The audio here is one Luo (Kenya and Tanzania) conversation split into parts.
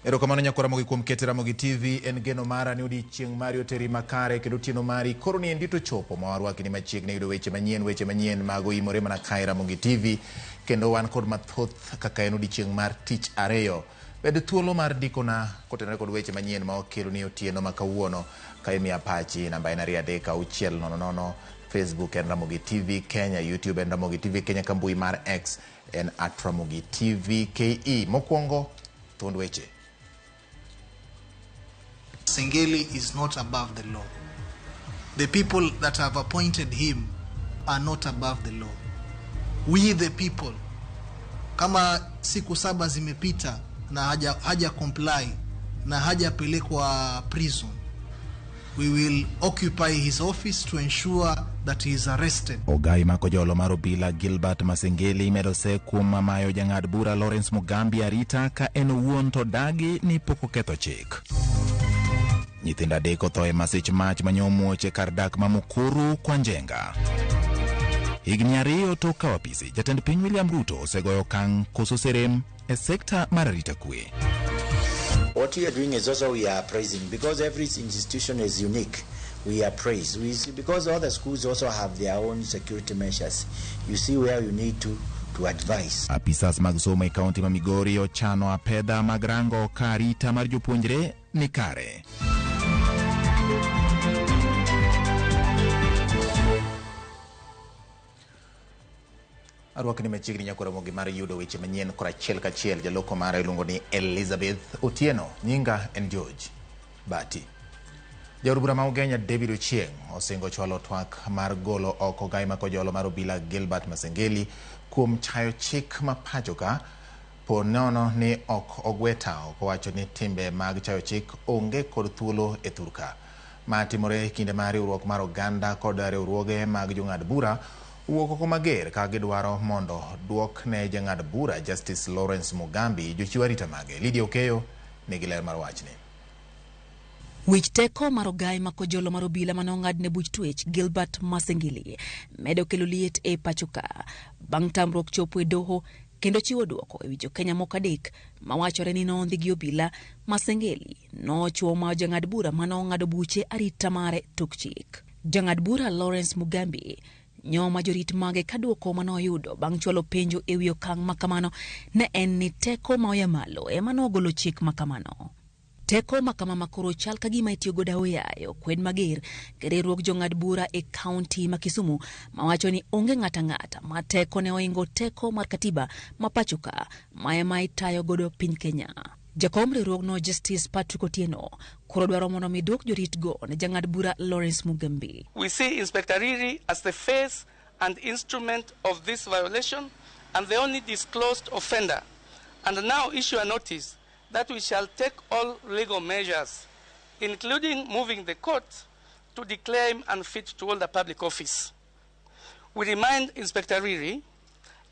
Erokamano nyakora mogi kuom ketera mogi TV en geno mara ni odiochieng' mari oteri makare kendo otieno mari koro ni endito chopo mawarwaki ni machiegni yudo weche manyien mago imore mana kaera mogi TV kendo wan kod mathoth kaka en odiochieng' mar tich ariyo. Bed thuolo mar dikona kotenore kod weche manyien ma okelo ni otieno makawuono ka imiya pachi namba en 33600. Facebook en Ramogi TV Kenya, YouTube en Ramogi TV Kenya, kambui mar X en @Ramogi TV KE. Mokwongo thuond weche. Masengeli is not above the law. The people that have appointed him are not above the law. We the people, kama siku 7 zimepita na haja comply na haja pelekwa prison, we will occupy his office to ensure that he is arrested. Ogai makojolo mar obila Gilbert Masengeli medose kuom mamayo jang'ad bura Lawrence Mugambi arita ka en wuon to dagi ni poko ketho chik. Nyithindo adek otho e masich mach manyomuoche kar dak ma Mukuru kwa Njenga. Higni 2 tok ka wapisi jatend piny William Ruto osegoyo okang' koso serem e sekta mar arita kwe. What we are doing is also we are praising, because every institution is unique. We are praised. Because all the schools also have their own security measures. You see where you need to advise. Apisas mag somo e kaunti ma Migori ochano apedha mag rango ka arita mar jopuonjre ni kare. Arwak ni machiegni nyakora mogi mar yudo weche manyien kora chiel ka chiel. Jaloko mara iluongo ni Elizabeth Otieno, nyinga en George Bati. Jaod bura ma Ugenya David Ochieng osingo chwalo twak mar golo oko ogai makojolo mar obila Gilbert Masengeli kuom chayo chik ma pachoka po nono ni ok ogweta owacho ni timbe mag chayo chik onge kod thuolo e thurka. Matimore kinde mar riwruok mar oganda kod riwruoge mag jong'ad bura wuok oko mager ka gidwaro mondo duok ne jang'ad bura Justice Lawrence Mugambi jochiw arita mage. Lydia Okeyo nigi ler mar wachni. Wich teko mar ogai makojolo mar obila manong'ad ne buch twech Gilbert Masengeli medo kelo liet e pachoka bang' tamruok chopo e doho kendo chiwo duoko e wi jokenya moko adek mawachore ni nondhi gi obila. Masengeli nochuo ma jang'ad bura manong'ado buche arita mare tok chik. Jang'ad bura Lawrence Mugambi nyoma jorit mage kaduoko manoyudo bang' chwalo penjo e wi okang' makamano ne en ni teko ma oya malo ema nogolo chik makamano. Teko makama makoro chal ka gima itiyo godo oyayo kwed mager riwruok jong'ad bura e kaunti ma Kisumu mawacho ni onge ng'ata ma teko ne oingo teko mar katiba ma pachoka ma ema itayo godo piny Kenya. Jakom riwruogno Justice Patrick Otieno koro dwaro mondo midwok jorit go ne jang'ad bura Lawrence Mugambi. We see Inspector Riri as the face and instrument of this violation and the only disclosed offender, and now issue a notice that we shall take all legal measures, including moving the court to declare him unfit to hold a public office. We remind Inspector Riri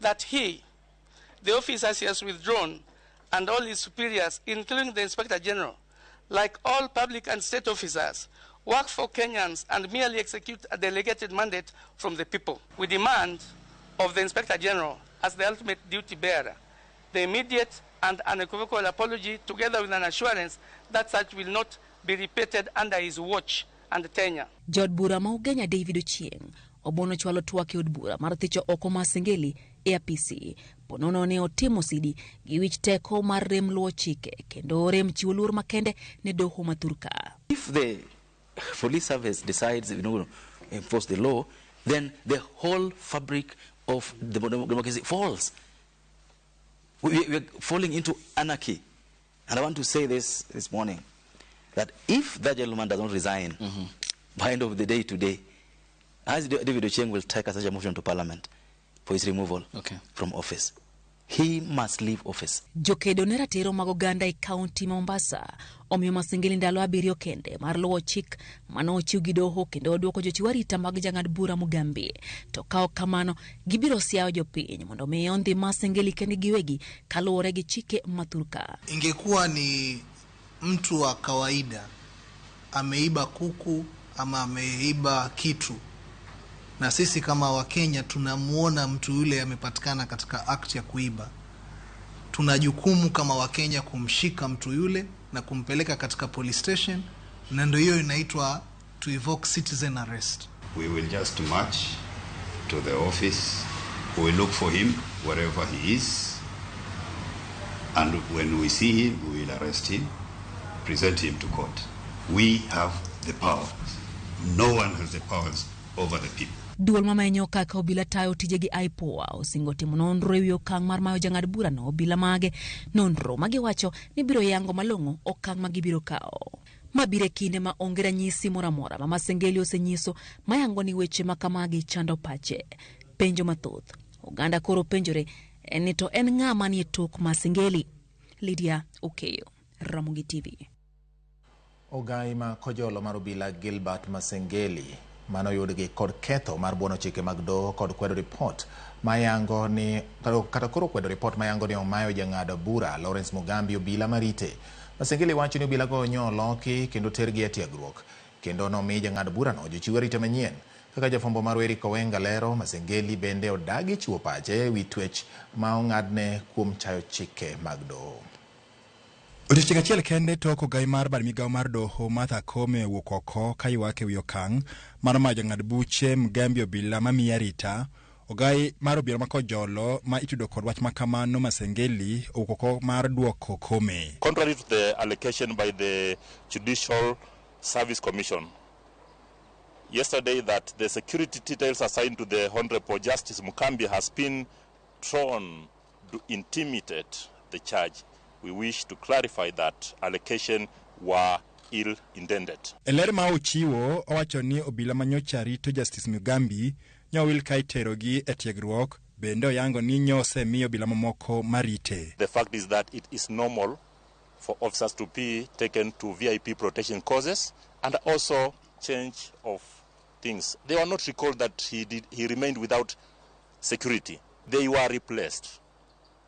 that he, the officers he has withdrawn, and all his superiors, including the Inspector General, like all public and state officers, work for Kenyans and merely execute a delegated mandate from the people. We demand of the Inspector General, as the ultimate duty bearer, the immediate and unequivocal apology, together with an assurance that such will not be repeated under his watch and tenure. Jod bura ma Ugenya David Ochieng obono chwalo twak e od bura mar thicho oko Masengeli e apisi ponono ne otimo sidi gi wich teko mar rem luwo chike kendo rem chiwo luor makende ne doho mathurka. If the police service decides to enforce the law, then the whole fabric of the democracy falls. We are falling into anarchy. And I want to say this morning, that if that gentleman does not resign by end of the day today, as David Ochieng will take such a motion to Parliament for his removal from office. He must leave office. Jokedo ne ratiro mag oganda e kaunti Mombasa omiyo Masengeli ndalo 7 kende mar luwo chik manochiw gi doho kendo oduoko jochiw arita mag jang'ad bura Mugambi. To kao kamano gibiro siayo jopiny mondo mi ondhi Masengeli kendi giwegi kaluwore gi chike mathurka. Ingekuwa ni mtu wa kawaida ameiba kuku ama ameiba kitu, na sisi kama Wakenya tunamuona mtu yule amepatikana katika act ya kuiba, tuna jukumu kama Wakenya kumshika mtu yule na kumpeleka katika police station, na ndio hiyo inaitwa to evoke citizen arrest. We will just march to the office. We will look for him wherever he is. And when we see him, we will arrest him, present him to court. We have the power. No one has the powers over the people. Duol mamenyo kaka obila tayo tijegi IPOA osingo timo nonro ewi okang' mar mayo jang'ad bura no obila mage nonro magiwacho ni biro yango malong'o okang' magibiro kao. Mabire kinde ma onge ranyisi moramora ma Masengeli osenyiso mayango ni weche makamagi chando pache. Penjo mathoth oganda koro penjore ni to en ng'ama ni tok Masengeli. Lydia Okeyo, Ramogi TV. Ogai ma kojolo mar obila Gilbert Masengeli manoyudgi kod ketho mar buono chike mag doho kod kwedo report mayango ni kata koro kwedo report mayango ni omayo jang'ad bura Lawrence Mugambi obila marite. Masengeli wacho ni obila go nyoloki kendo tergi e tiegruok kendo nomi jang'ad bura no jochiwo arita manyien. Kaka jafwambo mar Eric Owenga lero, Masengeli bende odagi chiwo pache wi twech ma ong'adne kuom chayo chike mag doho. Odiochieng' achiel kende tok ogai mar bad migawo mar doho Martha Koome wuok oko ka ywak ewi okang' mar mayo jang'ad buche Mugambi obila mamiye arita. Ogai mar obila ma kojolo ma itudo kod wach makamano Masengeli owuok oko mar duoko Koome. Contrary to the allegation by the Judicial Service Commission yesterday that the security details assigned to the Honorable Justice Mugambi has been thrown to intimidate the charge, we wish to clarify that allegation were ill-intended. Eler ma ochiwo owacho ni obila manyocha rito Justice Mugambi nyowil ka iterogi e tiegruok bende oyango ni nyose miyo obila mamoko marite. The fact is that it is normal for officers to be taken to VIP protection courses and also change of things. They were not recalled that he remained without security. They were replaced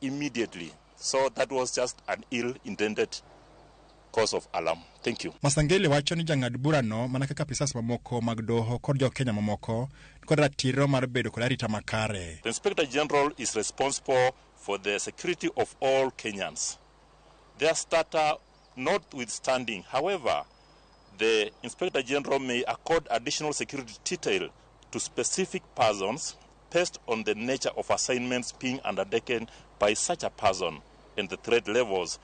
immediately. So that was just an ill-intended cause of alarm. Thank you. Masengeli wacho ni jang'ad bura no mana kaka pisas mamoko mag doho kod jo Kenya mamoko kod ratiro mar bedo kod arita makare. The Inspector General is responsible for the security of all Kenyans. Their stature notwithstanding, however, the Inspector General may accord additional security detail to specific persons based on the nature of assignments being undertaken by such a person and the threat levels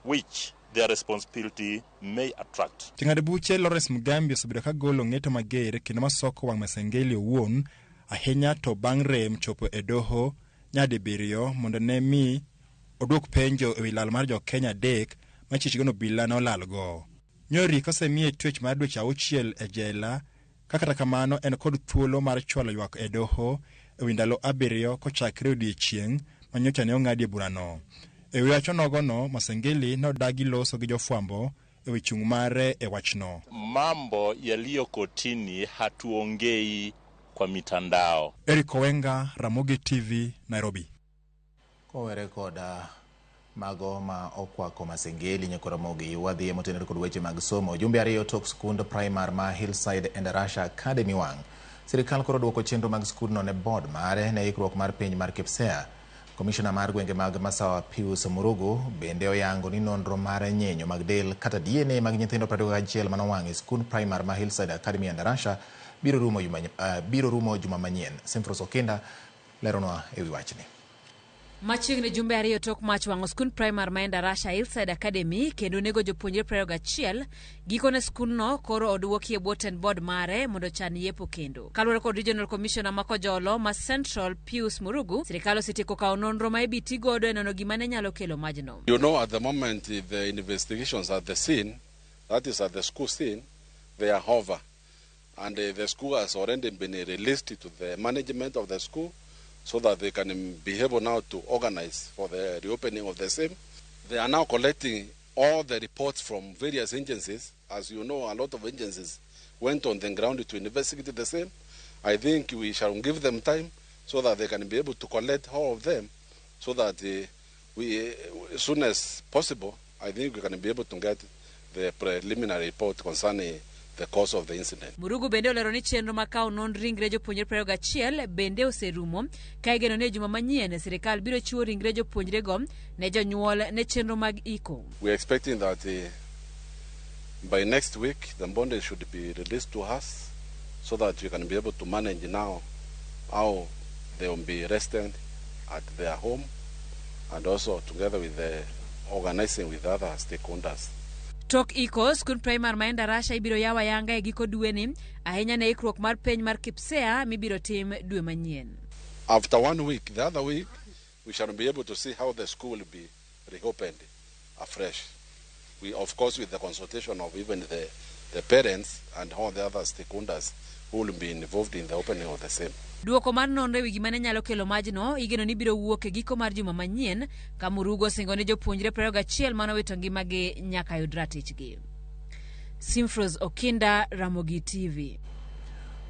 which their responsibility may attract. Jang'ad buche Lawrence Mugambi osebedo ka golo ng'eto mager kendo masoko wang' Masengeli owuon ahinya to bang' rem chopo e doho nyadibiriyo mondo ne mi oduok penjo ewi lal mar jo Kenya adek ma chichgono obila nolalgo. Nyori kosemiye twech mar dweche 6 e jela kata kamano en kod thuolo mar chwalo ywak e doho ewi ndalo 7 kochakre odiechieng' manyocha ne ong'adie burano. Ewi wach onogono Masengeli nodagi loso gi jofwambo ewi chung' mare e wachno. Mambo yaliyo kotini hatuongei kwa mitandao. Eric Owenga, Ramogi TV, Nairobi. Kowere koda mago ma okwako Masengeli nyako Ramogi wadhi motenore kod weche mag somo. Jumbe ariyo tok skund primar ma Hillside and Russia Academy wang'. Sirikal koro duoko chenro mag skundno ne board mare ne ikruok mar piny mar KPSEA. Komishona mar gwenge mag Masawa Pius Murugu bende oyango ni nonro mare nyenyo mag del kata DNA mag nyithindo 21 manowang' e skund primar ma Hillside Academy and Russia biro rumo juma manyien. Semfros Okenda leronwa ewi wachni. Machiegni jumbe ariyo tok mach wang'o skund primar ma Endarasha Hillside Academy kendo nego jopuonjre 21 gikone skund no koro oduoki e bulletin board mare mondo chan yepo kendo. Kaluwore kod Regional Commissioner ma Kojolo ma Central Pius Murugu, sirikal osetieko kawo nonro ma ibiti godo e nono gima ne nyalo kelo majno. You know, at the moment the investigations at the scene, that is at the school scene, they are over, and the school has already been released to the management of the school, so that they can be able now to organize for the reopening of the same. They are now collecting all the reports from various agencies. As you know, a lot of agencies went on the ground to investigate the same. I think we shall give them time so that they can be able to collect all of them, so that we, as soon as possible, I think we can be able to get the preliminary report concerning the cause of the incident. Murugu bende olero ni chenro makao non ringre jopuonjre 21 bende oserumo ka igeno ne juma manyien sirikal biro chiwo ringre jopuonjre go ne jonyuol ne chenro mag iko. We are expecting that by next week the bond should be released to us so that we can be able to manage now how they will be rested at their home and also together with the organizing with other stakeholders. Tok iko skul primar maenda Rasha ibiro yawa yanga e giko duweni ahinya ne ikruok mar peny mar KPSEA mibiro tim dwe manyien. After 1 week, the other week, we shall be able to see how the school will be reopened afresh. We, of course, with the consultation of even the parents and all the other stakeholders who will be involved in the opening of the same. Duoko mar nonro ewi gima ne nyalo kelo majno igeno ni biro wuok e giko mar juma manyien ka Murugu osingo ne jopuonjre 21 manowito ngimagi nyaka yud ratichgi. Simfros Okinda, Ramogi TV.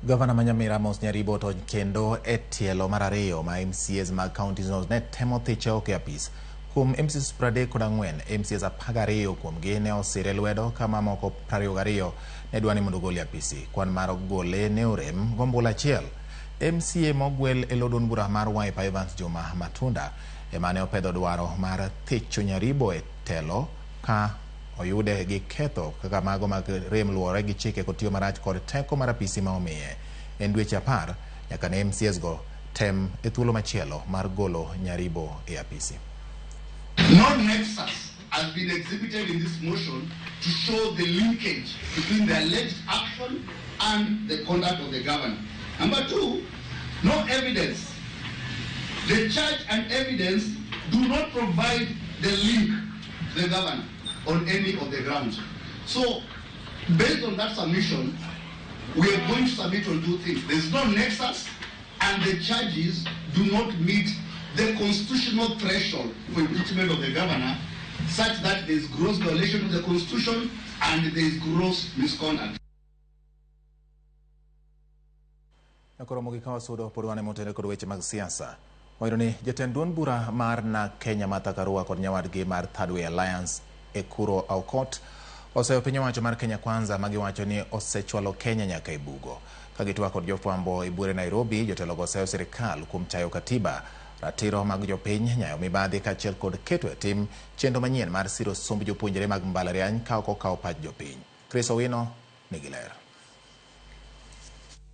Gavana ma Nyamira Amos Nyaribo to kendo e tielo mar ariyo ma MCAs mag counties ne temo thiche ok e apis. Kuom MCs 34, MCs 12 kuomgi ne osire lwedo kama moko 22 ne dwani mondo gol e apisi. Kwan mar gole ne orem gombula achiel. MCA mogwel e lodon bura mar Wiper Evans Juma Matunda emane opedho dwaro mar thicho Nyaribo e telo ka oyude gi ketho kaka mago mag rem luwore gi chike kotiyo marach kod teko mar apisi ma omiye. En dweche 10 nyaka ne MCAs go tem e thuolo machielo mar golo Nyaribo e apisi. No nexus has been exhibited in this motion to show the linkage between the alleged action and the conduct of the governor. Number 2, no evidence. The charge and evidence do not provide the link to the governor on any of the grounds. So, based on that submission, we are going to submit on 2 things. There is no nexus, and the charges do not meet the constitutional threshold for impeachment of the governor, such that there is gross violation of the Constitution and there is gross misconduct. Nakoromo gi kawa sudo podwane motene kod weche mag siasa. Wayro ni jatend duond bura mar na Kenya Martha Karua kod nyawadgi mar Third Way Alliance e Kuro Aukot oseyo piny owacho mar Kenya Kwanza magiwacho ni osechwalo Kenya nyaka e bugo. Kagitwa kod jofwambo e bure Nairobi, jotelo oseyo sirikal kuom tayo katiba, ratiro mag jopiny, nyayo mibadhi kaachiel kod keto e tim chenro manyien mar siro somb jopuonjre mag mbalariany ka ok okawo pach jopiny. Chris Owino nigi ler.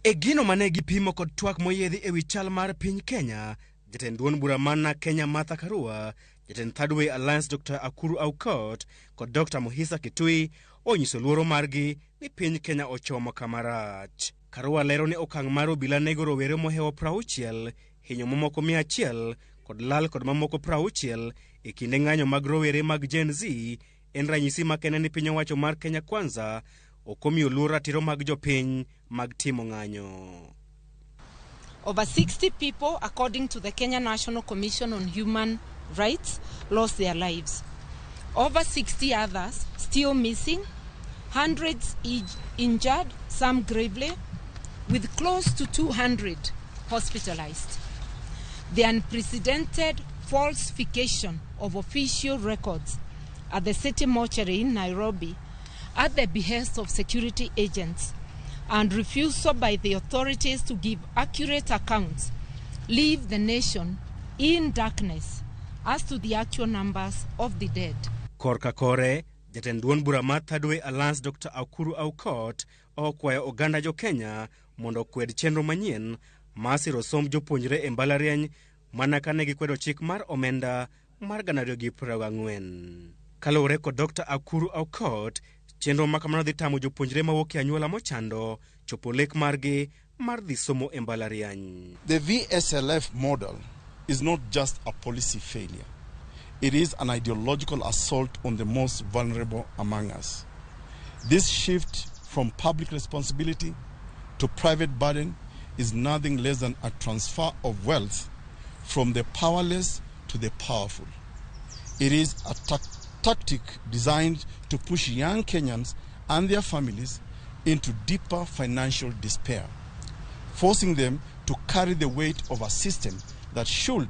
E gino mane gipimo kod twak moyedhi ewi chal mar piny Kenya, jatend duond bura mana Kenya Martha Karua, jatend Third Way Alliance Dr. Akuru Aukot kod Dr. Muhisa Kitui onyiso luoro margi ni piny Kenya ochomo kamarach. Karua lero ni okang' mar obila nego rowere mohewo 60, hinyo momoko 100 kod lal kod mamoko 60 e kinde ng'anyo mag rowere mag Gen Z en ranyisi makende ni piny owacho mar Kenya Kwanza okomiyo luor ratiro mag jopiny mag timo ng'anyo. Over 60 people, according to the Kenya National Commission on Human Rights, lost their lives. Over 60 others still missing, hundreds injured, some gravely, with close to 200 hospitalized. The unprecedented falsification of official records at the city mortuary in Nairobi at the behest of security agents and refusal by the authorities to give accurate accounts leave the nation in darkness as to the actual numbers of the dead. Korka kore, jatend duond bura mar Third Way Alliance Dr. Akuru Aukot okwayo oganda jo Kenya mondo kwed chenro manyien ma siro somb jopuonjre e mbalariany mana kane gikwedo chik mar omenda mar 240. Kalore kod Dr. Akuru Aukot, chenro makamano dhi tamo jopuonjre mawuok e anyuola mochando chopo lek margi mar dhi somo e mbalariany. The VSLF model is not just a policy failure. It is an ideological assault on the most vulnerable among us. This shift from public responsibility to private burden is nothing less than a transfer of wealth from the powerless to the powerful. It is a tactic designed to push young Kenyans and their families into deeper financial despair, forcing them to carry the weight of a system that should,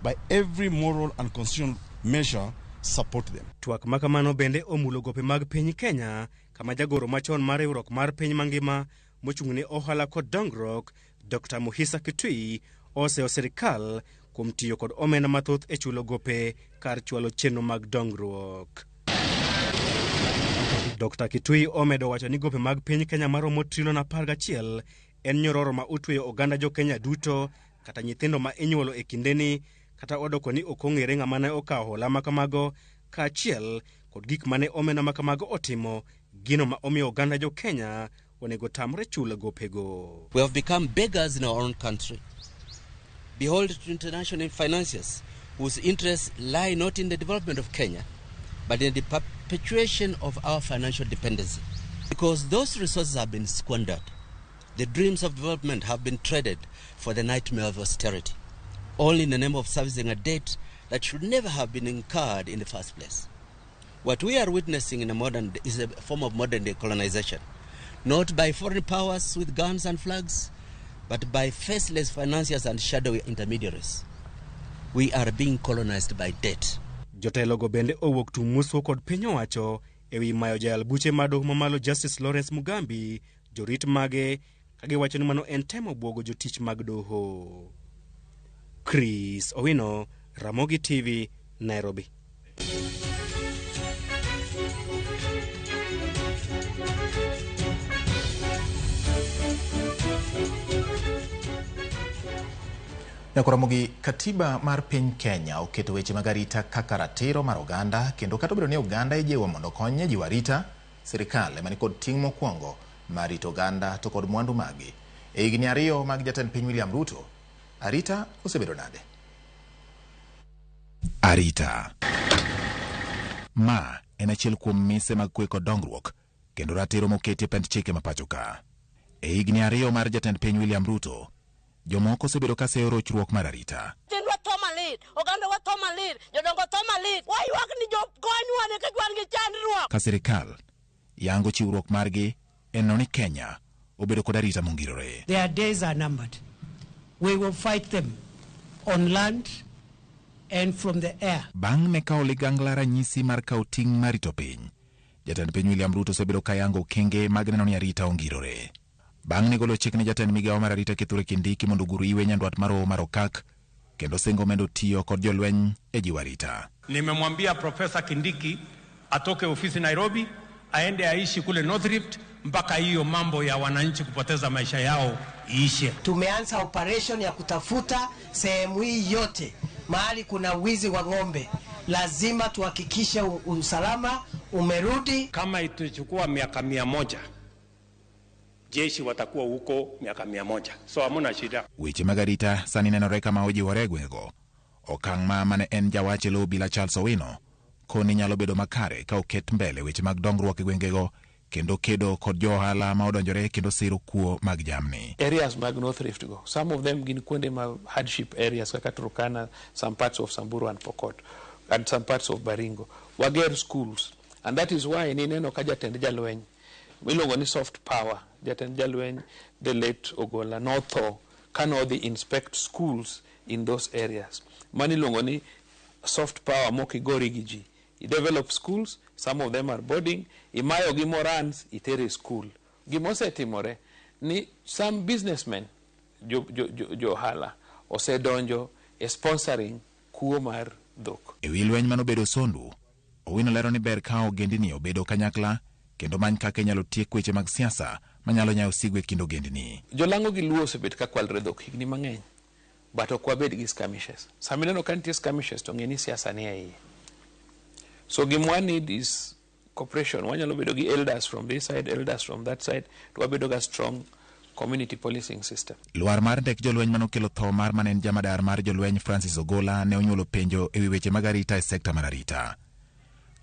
by every moral and constitutional measure, support them. Twak makamano bende omulo gope mag piny Kenya kama jagoro machon mar riwruok mar piny mangima mochung'ne ohala kod dongruok Dr. Muhisa Kitui oseo sirikal kuom tiyo kod omenda mathoth e chulo gope kar chwalo chenro mag dongruok. Dr. Kitui omedo wacho ni gope mag piny Kenya maromo trilion 11 en nyororo ma utweyo oganda jo Kenya duto kata nyithindo ma inyuolo e kindeni kata odoko ni okong'ere ng'ama ne okawo hola makamago kaachiel kod gik mane omenda makamago otimo gino ma omiyo oganda jo Kenya onego tamre chulo gopego. We have become beggars in our own country, beholden to international financiers whose interests lie not in the development of Kenya, but in the perpetuation of our financial dependency. Because those resources have been squandered, the dreams of development have been traded for the nightmare of austerity, all in the name of servicing a debt that should never have been incurred in the first place. What we are witnessing in is a form of modern day colonization, not by foreign powers with guns and flags, but by faceless financiers and shadowy intermediaries. We are being colonized by debt. Jotelo go bende owuok tumuso kod piny owacho ewi mayo jayal buche madoho mamalo Justice Lawrence Mugambi jorit mage kagiwacho ni mano en temo buogo jotich mag doho. Chris Owino, Ramogi TV, Nairobi. Nyakoromogi, katiba mar piny Kenya oketo weche mag arita kaka ratiro mar oganda kendo kata obedo ni oganda ijiwo mondo konye e jiwo arita, sirikal ema ni kod ting' mokwongo mar rito oganda to kod mwandu magi. E higni 2 mag jatend piny William Ruto, arita osebedo nade? Arita ma en achiel kuom mise mag kwe kod dongruok kendo ratiro moketi e pend chike ma pacho ka. E higni 2 mar jatend piny William Ruto, jomoko osebedo ka seyo rochruok mar arita. Tindwa toma lit, oganda wa toma lit, jodongo toma lit. Wayuak ni jo konywa ne ka dwan gi chandruok. Ka sirikal yango chiwruok margi en ni Kenya obedo kod arita mongirore. Their days are numbered. We will fight them on land and from the air. Bang' ne kao ligangla ranyisi mar kao ting' mar rito piny, jatend piny William Ruto osebedo ka yango okenge mag neno ni arita ongirore. Bang' ne golo chik ne jatend migawo mar arita Kithure Kindiki mondo ogur iwe nyandwat mar Roho mar Okak kendo singo mendo tiyo kod jolweny e jiwo arita. Nimemwambia Profesa Kindiki atoke ofisi Nairobi aende aishi kule North Rift mpaka hiyo mambo ya wananchi kupoteza maisha yao iishe. Tumeanza operation ya kutafuta sehemu hii yote mahali kuna wizi wa ng'ombe. Lazima tuhakikishe usalama umerudi. Kama itachukua miaka 100, jeshi watakuwa huko miaka 100. So hamuna shida. Weche mag arita sani nenore kama ojiwore gwego. Okang' mane en jawache lo bila Charles Owino koni nyalo bedo makare ka oket mbele weche mag dongruok e gwengego kendo kedo kod johala ma odonjore kendo siro kuo mag jamni. Areas mag North Rift go, some of them gin kuonde ma hardship areas kaka Turkana, some parts of Samburu and Pokot, and some parts of Baringo. Wager schools, and that is why nineno ka jatend jalweny miluongo ni soft power, jatend jalweny the late Ogola notho kanodhi inspect schools in those areas. Maniluongo ni soft power mokigori gi ji. He develop schools, some of them are boarding, imayo gi morans, itere school. Gimose timore ni some businessmen, johala, osedonjo e sponsoring kuo mar dhok. E wi lweny manobedo sondu, Owino lero ni ber ka ogendini obedo kanyakla kendo many kaka inyalo tiek weche mag siasa manyalo nyayo sigwe kind ogendini. Jolango gi luo osebet ka kwalre dhok higni mang'eny, but ok wabed gi skirmishes. Samineno ka nitie skirmishes to ng'e ni siasa ni e iye. So gimwa need is cooperation. Wanyalo bedo gi elders from this side, elders from that side, to wabedo ga strong community policing system. Luar mar ndek jolweny manokelo tho mar manen jamadar mar jolweny Francis Ogola ne onyuolo penjo e wi weche mag arita e sekta mar arita.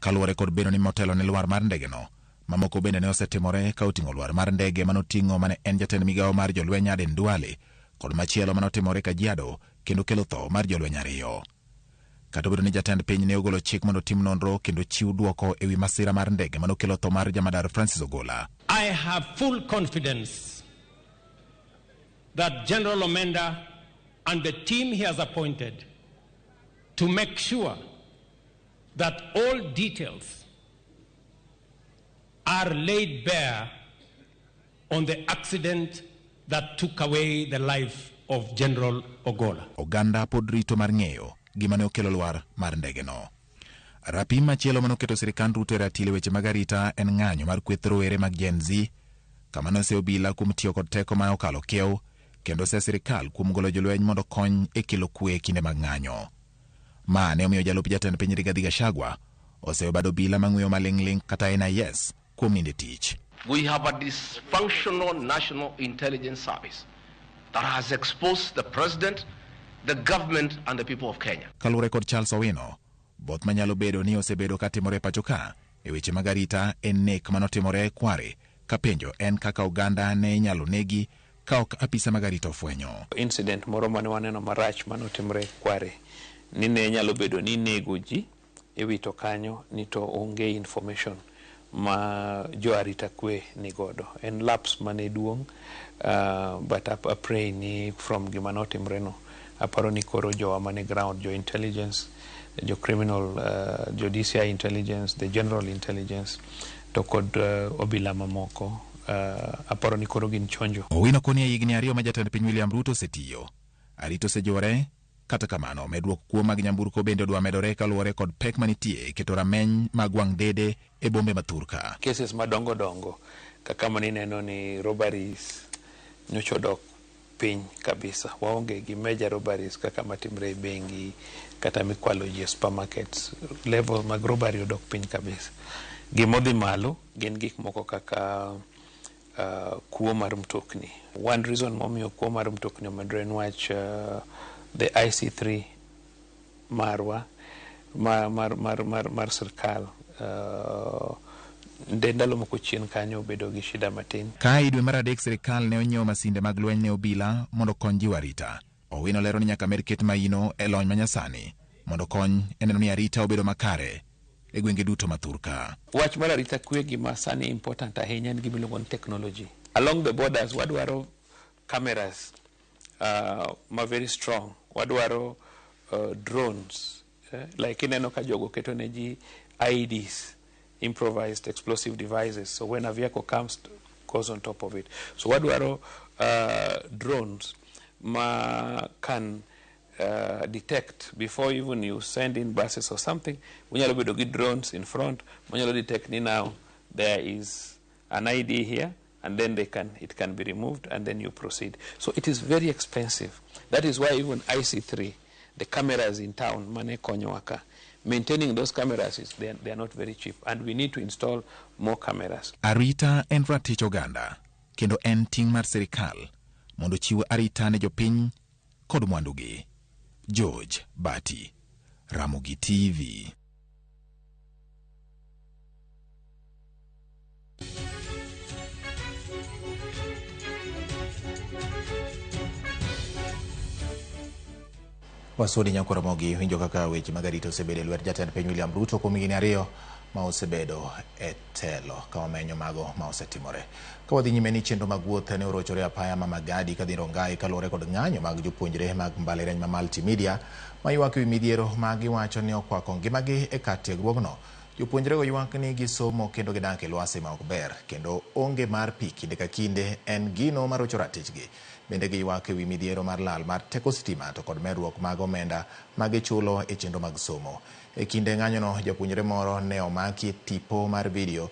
Kaluwore kod bedo ni motelo ne luar mar ndegeno, mamoko bende ne osetimore ka oting'o luar mar ndege manoting'o mane en jatend migawo mar jolweny Aden Duale kod machielo manotimore Kajiado kendo kelo tho mar jolweny 2. Kata obedo ni jatend piny ne ogolo chik mondo tim nonro kendo chiw duoko e wi masira mar ndege manokelo tho mar jamadar Francis Ogola. I have full confidence that General Omenda and the team he has appointed to make sure that all details are laid bare on the accident that took away the life of General Ogola. Oganda pod rito mar ng'eyo gima ne okelo lwar mar ndege no. Rapim machielo manoketo sirikand Ruto e ratile weche mag arita en ng'anyo mar kweth rowere mag Gen Z, kama nose obila kuom tiyo kod teko ma okalo kiew, kendo se sirikal kuom golo jolweny mondo kony e kelo kwe kinde mag ng'anyo. Ma ne omiyo jalup jatend piny Rigathi Gachagua oseobado obila mang'weyo maling'ling kata NIS kuom ninde tich. We have a dysfunctional National Intelligence Service that has exposed the president, the government and the people of Kenya. Kalure kod Charles Owino, both manyalo bedo ni osebedo katimore pacho ka e weche mag arita en nek manotimore Kware, ka penjo en kaka Uganda ne nyalo negi ka ok apisa mag arita ofwenyo. Incident moro mane waneno marach manotimore Kware ni ne nyalo bedo ni nego ji e wito kanyo ni to onge information ma jo arita kwe ni godo. En laps mane duong, but I pray ni from gima notimre no aparo ni koro jo mane ground, jo intelligence, jo criminal, jo DCI intelligence, the general intelligence to kod obila mamoko aparo ni koro gin chonjo. Owino koni higni ariyo ma jatend piny William Ruto setiyo, arito sejore. Kata kamano, medruok kuo mag nyamburko bende odwa medore kaluwore kod pek manitie keto rameny mag wang' dede e bombe mathurka. Cases madongo dongo kaka manineno ni robberies nyocha odok piny kabisa. Waonge gi major robberies kaka matimre e bengi kata mikwalo ji e supermarkets. Level mag robbery odok piny kabisa. Gimodhi malo gin gik moko kaka kuo mar mtokni. One reason momiyo kuo mar mtokni omedore en wach the IC3 marwa mar sirkal ndalo moko chien kanyo obedo gi shida matin. Ka idwe mar adek sirkal ne onyiewo masinde mag lweny ne obila mondo kony jiw arita. Owino lero ni nyaka med ket maino e lony manyasani mondo kony eneno ni arita obedo makare e gwenge duto mathurka. Wach mar arita kwe gima sani important ahinya en gima iluongo ni technology. Along the borders wadwaro cameras ma very strong. Wadwaro drones, like ineno ka jogo keto ne ji IEDs, improvised explosive devices, so when a vehicle comes, goes on top of it. So wadwaro drones ma can detect before even you send in buses or something. Unyalo bedo gi drones in front, unyalo detect ni now there is an ID here, and then it can be removed, and then you proceed. So it is very expensive. That is why even IC3, the cameras in town, mane konyowaka, maintaining those cameras they are not very cheap, and we need to install more cameras. Arita en ratich oganda, kendo en ting mar sirikal mondo chiw arita ne jopiny kod mwandugi. George Bati, Ramogi TV. Wasodi Nyakoro Mogi winjo kaka weche mag arita osebedo e lwet jatend piny William Ruto kuom higni ariyo ma osebedo e telo ka omenyo mago ma osetimore. Ka wadhi nyime ni chenro mag wuoth ne orochore apaya ma Magadi kadhi Rongai kaluwore kod ng'anyo mag jopuonjre mag mbalariany ma Multimedia ma ywak ewi midhiero ma giwacho ni okwako ngimagi e kar tiegruogno. Jopuonjrego ywak ni gisomo kendo gidak e lwasi ma ok ber kendo onge mar pi kinde ka kinde en gino marocho ratichgi. Bende giywak ewi midhiero mar lal mar teko sitima to kod medruok mag omenda ma gichulo e chenro mag somo. E kinde ng'anyono japuonjre moro ne omaki tipo mar video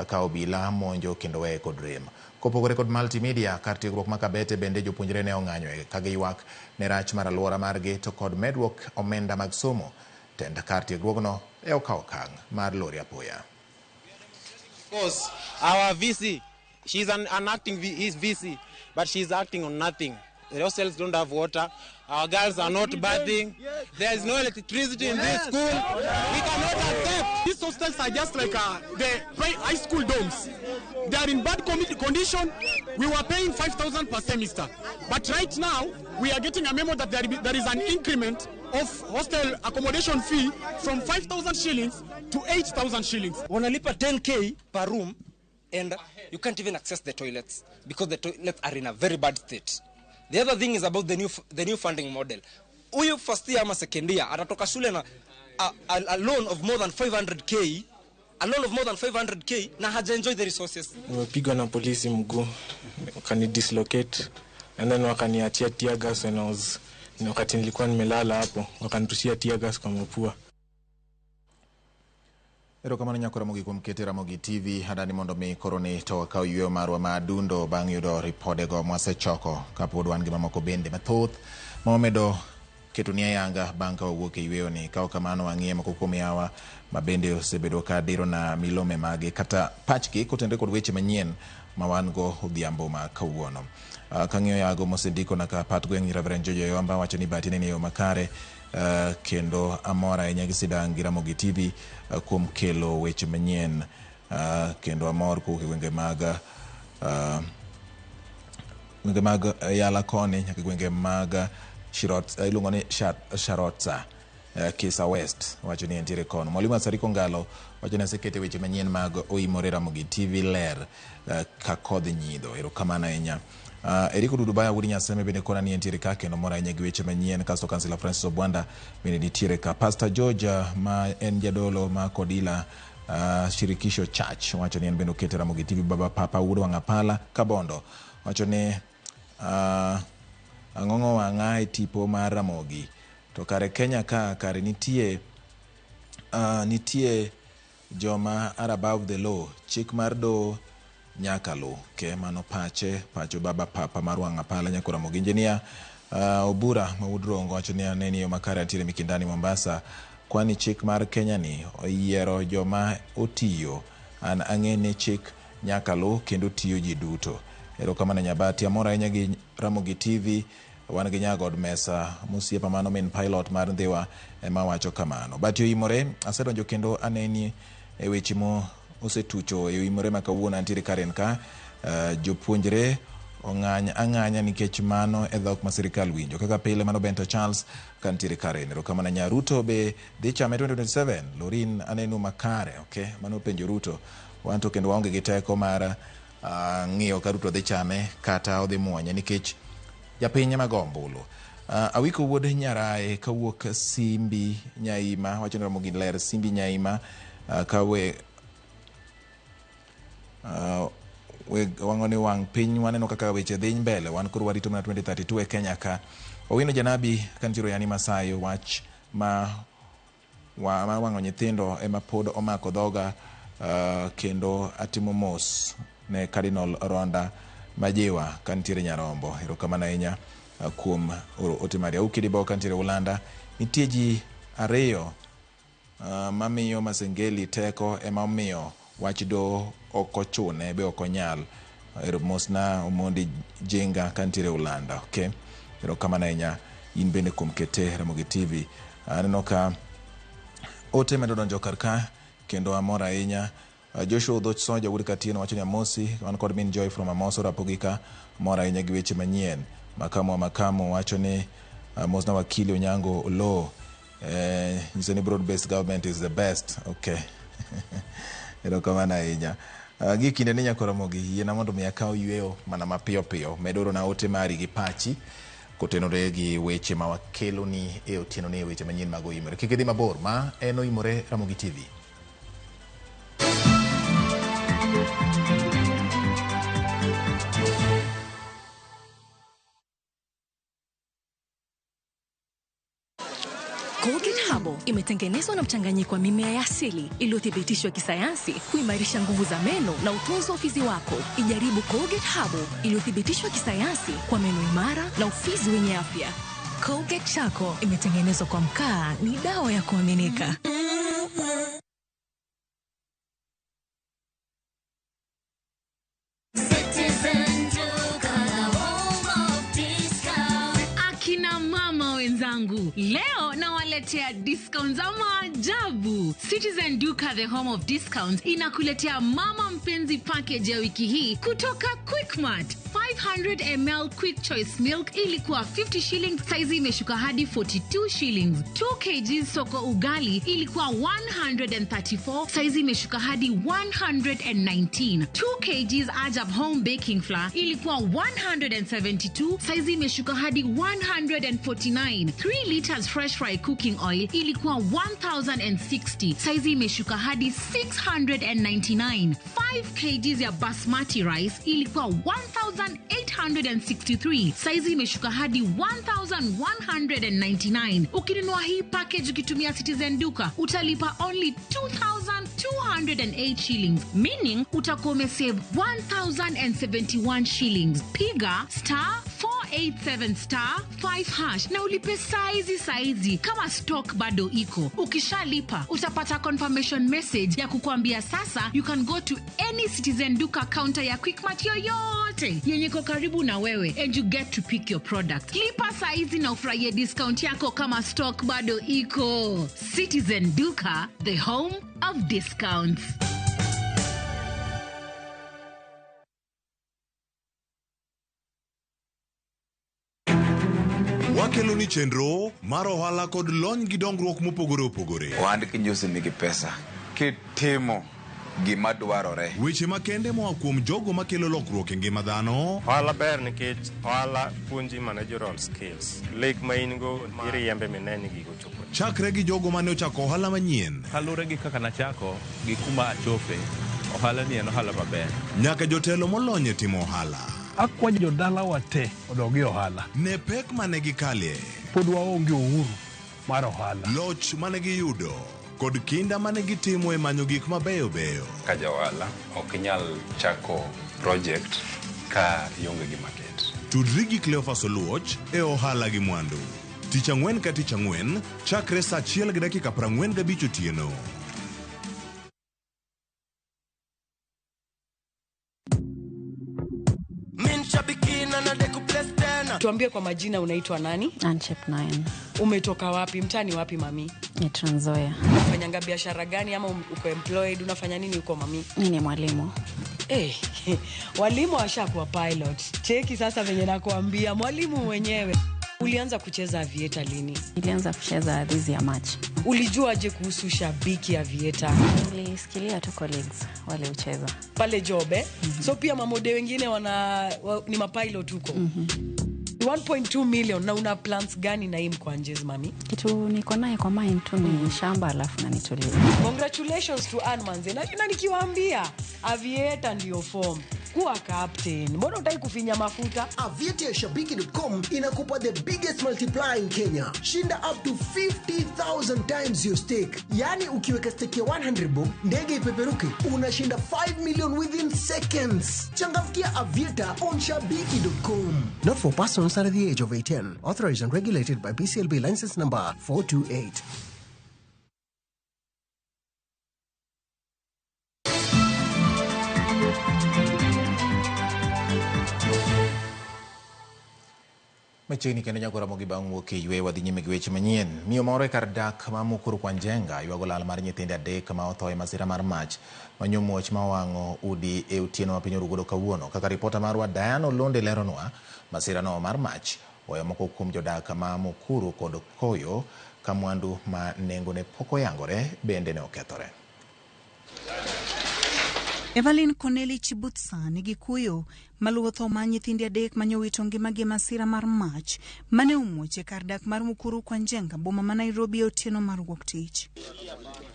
ka obila monjo kendo weye kod rem. Kopogore kod Multimedia, kar tiegruok ma Kabete bende jopuonjre ne ong'anyo ka giywak ne rach mar alwora margi to kod medruok omenda mag somo. Tend kar tiegruogno e okawo okang' mar lori apoya. Of course, our VC, she's an acting VC, but she's acting on nothing. The hostels don't have water. Our girls are not bathing. There is no electricity in this school. We cannot accept. These hostels are just like the high school dorms. They are in bad condition. We were paying 5,000 per semester. But right now, we are getting a memo that there is an increment of hostel accommodation fee from 5,000 shillings to 8,000 shillings. Wanalipa 10K per room, and you can't even access the toilets because the toilets are in a very bad state. The other thing is about the new funding model. Huyu first year ama second year atatoka shule na a loan of more than 500K a loan of more than 500k na haja enjoy the resources. Nimepigwa na polisi mguu, wakani dislocate and then wakaniachia tear gas when I was wakati nilikuwa nimelala hapo, wakanitushia tear gas kwa mapua. Erokamano nyakora mogi kuom keto Ramogi TV hadani mondo mi koroni to kao yweyo marwa madundo bang' yudo ripode go mwasechoko kapod wan gi mamoko bende mathoth mamedo keto ni ayanga bang' ka wawuok e yweyo ni. Kao kamano wang'iye moko kuom yawa mabende osebedo ka diro na milome magi kata pachgi kotendre kod weche manyien ma wan go odhiambo ma kawuono. Kang'iyo yago mosendiko na ka pat gweng' Reverend Jojo Yomba wacho ni Bati ni yo makare. Kendo amora inyagi sidang' gi Ramogi TV kuom kelo weche manyien kendo amor ku gwenge mag yala koni nyaka gwenge mag iluongo ni Sharotsa Kisa West wacho ni entiere kono. Mwalimu Asariko Ngalo wacho ni sekete weche manyien mag oimore Ramogi TV ler ka kodhi nyidho. Erokamano ahinya. Eriko Dudubaya wudi Nyaseme bende kona ni entiere ka kendo mora inyagi weche manyien. Kasto Kansila Francis Obwanda bende nitiere ka. Pastor Georgia ma en jadolo ma Kodila Shirikisho Church wacho ni en bende okete Ramogi TV. Baba Papa Wudo Wangapala Kabondo wacho ni ang'ong'o wang'a e tipo mar Ramogi to kare Kenya ka kare nitie joma are above the law, chik mar do nyaka lo ke mano pacho Baba Papa mar Wangapala nyakora Ramogi. Engineer Obura Maudrongo wacho ni aneni yo makare atire Mikindani Mombasa kwani chik mar Kenya ni oyiero joma otiyo an ang'ene chik nyaka lo kendo tiyo ji duto. Erokamano Nyabati amora ahinya gi Ramogi TV wan gi nyagod mesa musiepa mano min pilot mar Ndhiwa ema wacho kamano. Bati oimore asedonjo kendo aneni e weche mo osetucho e oimore ma kawuono antiere Karen ka jopuonjre ang'anya nikech mano e dhok ma sirikal winjo kaka pile mano Bento Charles kantiere Karen. Erokamano Nyaruto be dhi chame 2027 Lorin anenu makare okay mano penjo Ruto wanto kendo waonge gi teko mar ng'iyo ka Ruto dhi chame kata odhi muonye nikech japiny magombulu. Awiko wuod Nyaraye kawuok Simbi Nyaima wacho ni Ramogi ler Simbi Nyaima kawe wang'oni wang' piny waneno kaka weche dhi mbele wan koro warito na 2032 e Kenya ka. Owino Janabi kantiero Yani Masayo wach ma wang'o nyithindo ema pod omako dhoga kendo atimo mos ne Cardinal Ronda Majiwa kantiere Nyarombo. Erokamano ahinya kuom otimari. Aukidibo kantiere Ulanda nitie ji ariyo mamiyo Masengeli teko ema omiyo wach do okochune be okonyal. Mosna Omondi Jenga kantiere Ulanda okay. Erokamano ahinya in bende kuom kete Ramogi TV. Aneno ka ote medo donjo karka kendo amora ahinya. Joshua Dhoch Soja wudi Katino wacho ni amosi wan kod min Joy from Amoso Rapogika mora ahinya gi weche manyien. Makamo wacho ni mosna wakili Onyango Olo nyiso ni broad based government is the best okay. Erokamano ahinya. Gi kinde ni nyakora Ramogi yiena mondo mi akaw yweyo mana mapiyo piyo medoro na ote mari gi pachi kotenore gi weche ma wakelo ni e otieno ni weche manyien mag oimore. Kik idhi mabor ma en oimore Ramogi TV. Colgate Herbal imetengenezwa na mchanganyiko wa mimea ya asili iliyothibitishwa kisayansi kuimarisha nguvu za meno na utunzo wa ufizi wako. Ijaribu Colgate Herbal iliyothibitishwa kisayansi kwa meno imara na ufizi wenye afya. Colgate Charcoal imetengenezwa kwa mkaa, ni dawa ya kuaminika. Leo nawaletea discounts za maajabu. Citizen Duka the home of discounts inakuletea mama mpenzi package ya wiki hii kutoka Quickmart. 5 500 ml Quick Choice Milk ilikuwa 50 shillings, saizi imeshuka hadi 42 shillings. 2 kg Soko Ugali ilikuwa 134, saizi imeshuka hadi 119. 2 kg Ajab Home Baking Flour ilikuwa 172, saizi imeshuka hadi 149. 3 liters Fresh Fry Cooking Oil ilikuwa 1060, saizi imeshuka hadi 699. 5 kg ya Basmati Rice ilikuwa 1863, saizi imeshuka hadi 1199. Ukinunua hii package ukitumia Citizen Duka utalipa only 2208 shillings, meaning utakuwa umesave 1071 shillings. Piga *487*5# na ulipe saizi kama stock bado iko. Ukishalipa utapata confirmation message ya kukuambia sasa you can go to any Citizen Duka counter ya Quickmart yoyote yenye iko karibu na wewe and you get to pick your product. Lipa saizi na ufurahie discount yako kama stock bado iko. Citizen Duka, the home of discounts. Wakelo ni chenro mar ohala kod lony gi dongruok mopogore opogore. Ohand kinyosi nigi pesa kitimo gima dwarore. Weche makende moa kuom jogo makelo lokruok e ngima dhano. Ohala ber nikech ohala puonji managerial skills. Lek ma in go iriembe mineni gigo chopo. Chakre gi jogo mane ochako ohala manyien. Kalure gi kaka nachako gi kuma achope. Ohala ni en ohala maber. Nyaka jotelo molony e timo ohala. Akwanyo jodala wate odogi ohala. Ne pek mane gikalie. Pod waonge uhuru mar ohala. Loch mane giyudo kod kinda mane gitimo e manyo gik mabeyo beyo. Ka jawala ok nyal chako project ka ionge gi market. Tudri gi Cleophas Oluoch e ohala gi mwandu. Tich Ang'wen ka Tich Ang'wen chakre saa 1:45 otieno. Tuambie kwa majina, unaitwa nani? Anchep 9. Umetoka wapi? Mtani wapi mami? Ni Trans Nzoia. Unafanya biashara gani ama uko employed? Unafanya nini uko mami? Mimi ni mwalimu. Walimu washakuwa pilot. Cheki sasa venye nakuambia, mwalimu mwenyewe. Ulianza kucheza aviator lini? Nilianza kucheza this year March. Ulijuaje kuhusu shabiki aviator? Nilisikilia tu colleagues wale ucheza pale jobe. So pia mamode wengine ni mapilot huko. 1.2 million na una plans gani na hii mkwanjez mami? Kitu niko naye kwa mind tu ni shamba alafu na nitulize. Congratulations to Anmanze. Na nikiwaambia aviator ndio form. Kuwa captain. Mbona utaki kufinya mafuta? Aviator Shabiki.com inakupa the biggest multiplier in Kenya. Shinda up to 50,000 times your stake. Yani ukiweka stake ya 100 bob, ndege ipeperuke, unashinda 5 million within seconds. Changamkia Aviator on Shabiki.com. Not for persons under the age of 18. Authorized and regulated by BCLB license number 428. Machiegni kendo nyagora mogi bang' wuok e ywe wadhi nyime gi weche manyien. Miyo moro e kar dak ma Mukuru kwa Njenga ywago lal mar nyithinde 3 ma otho e masira mar mach manyo muoch ma wang'o udi e otieno ma piny Orugodo kawuono. Kaka ripota marwa Diana Olonde leronwa, masira no mar mach oyo moko kuom jodak ma Mukuru kod Koyo ka mwandu ma nengone pok oyangore bende ne okethore. Evelyn Connelly Chibutsa nigi kuyo maluwo tho ma nyithinde 3 manyowito ngimagi masira mar mach mane omuoch e kar dak mar Mukuru kwa Njenga boma ma Nairobi otieno mar wuok tich.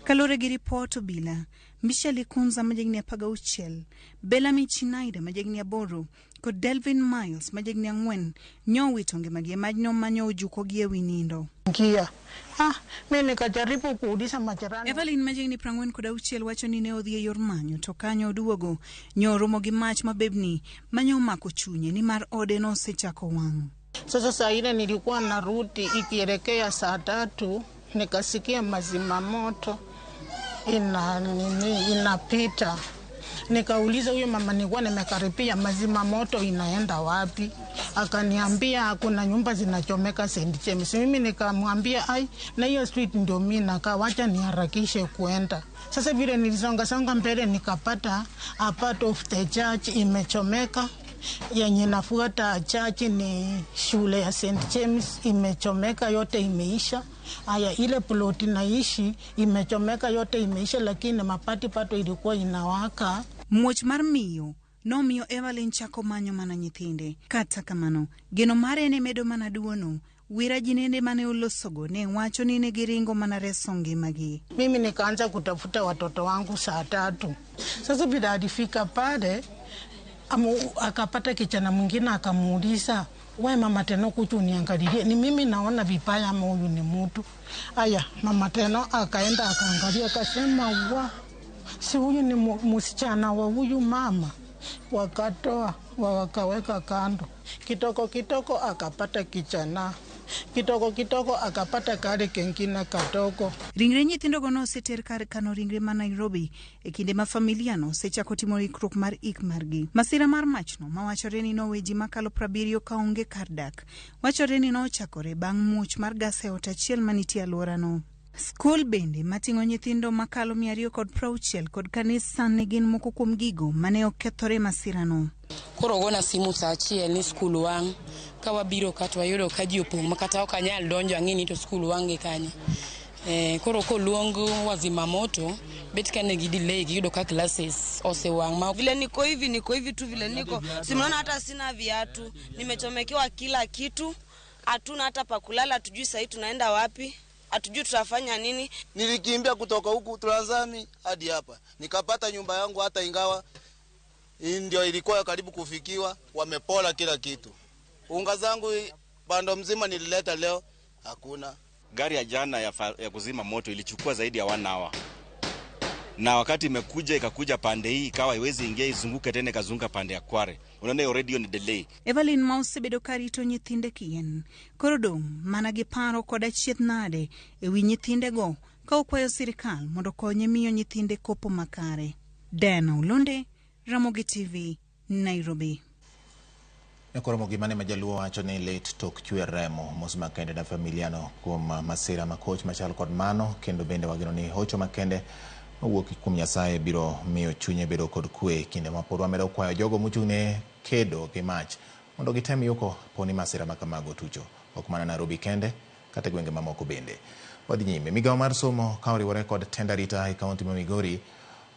Kalore gi ripot obila, Michelle Kunza majegni 16, Bellamy Chinaida majegni 8 kod Delvin Miles majegni 4 nyowito ngimagi e majno manyo ojukogi e wi nindo. Mimi nikajaribu kuuliza majirani. Evelyn majegni 46 wacho ni ne odhi e yor manyo to kanyo oduogo nyoromo gi mach mabebni manyo mako chunye ni mar ode no osechako wang'. Sasa saa ile nilikuwa narudi ikielekea saa 3 nikasikia mazima moto inapita. Nikauliza huyo mama nilikuwa nimekaribia, mazima moto inaenda wapi? Akaniambia kuna nyumba zinachomeka St. James. Mimi nikamwambia na hiyo street ndio mimi nakaa, wacha niharakishe kuenda. Sasa vile nilisonga mbele nikapata a part of the church imechomeka yenye nafuata chachi ni shule ya St. James imechomeka, yote imeisha. Haya, ile ploti naishi imechomeka, yote imeisha, lakini mapati pato ilikuwa inawaka. Muoch mar miyo nomiyo Evelyn chako manyo mana nyithinde. Kata kamano, geno mare ne medo mana duono. Wira jinende mane ulosogo ne wacho ni ne giringo mana reso ngimagi. Mimi nikaanza kutafuta watoto wangu saa 3. Sasa bila alifika pale, akapata kijana mwingine akamuuliza, "Wewe mama Teno kuchu uniangalilie, ni mimi naona vibaya ama huyu ni mtu?" Aya, mama Teno akaenda akaangalia akasema, "Wa, si huyu ni msichana wa huyu mama." Wakatoa wakaweka kando. Kitoko akapata kijana. Kitoko akapata kale kengine katoko. Ringre nyithindo go no seter kar kano ringre ma Nairobi e kinde ma familia no sechako timo ikruok mar ik margi. Masira mar machno mawachore ni noweji makalo 70 kaonge kar dak. Wachore ni nochakore bang' muoch mar gas e ot achiel manitie alwora no. Skul bende mating'o nyithindo makalo 260 kod kanisa ne gin moko kuom gigo mane okethore masira no. Koro gona simu saa 1 ni skul wang' ka wabiro ka twayudo ka ji opong' makata ok anyal donjo ang'ini to skul wang'e kanyo. Koro koluong wazima moto bet kane gidelay giyudo ka classes osewang' ma vile niko hivi tu vile niko. Simuona hata sina viatu, nimechomekewa kila kitu, hatuna hata pa kulala, tujui sasa tunaenda wapi. Hatujui tutafanya nini. Nilikimbia kutoka huku Transami hadi hapa. Nikapata nyumba yangu hata ingawa ndio ilikuwa karibu kufikiwa, wamepola kila kitu. Unga zangu bando mzima nilileta leo hakuna. Gari ya jana ya kuzima moto ilichukua zaidi ya 1 hour. Na wakati ikakuja pande hii ikawa iwezi ingia izunguke tena kazunguka pande ya Kware. Unaona hiyo radio ni delay. Evelyn Mause bedo karito nyithinde kien. Korodong mana gi paro kod achieth nade ewi nyithinde go ka okwayo sirikal mondo konye miyo nyithinde kopo makare. Dana Ulunde, Ramogi TV, Nairobi. Nekoromogi mane majaluo wacho ni late tok chwe remo mos makende na familiano kuom masira makoch machal kod mano, kendo bende wageno ni hocho makende mawuok kuom Nyasaye biro miyo chunye bedo kod kwe kinde ma pod wamedo kwayo jogo mochung'ne kedo gi mach mondo gitem yuko poni masira makamago tucho ok mana Nairobi kende kata gwenge mamoko bende. Wadhi nyime. Migawo mar somo ka oriwore kod tend arita e kaunti ma Migori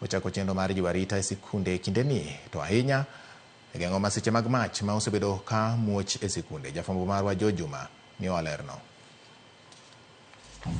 ochako chenro mar jiwo arita e sikunde kindeni to ahinya e geng'o masiche mag mach ma osebedo ka muoch e sikunde. Jafwambo marwa Jo Juma miyo alerno.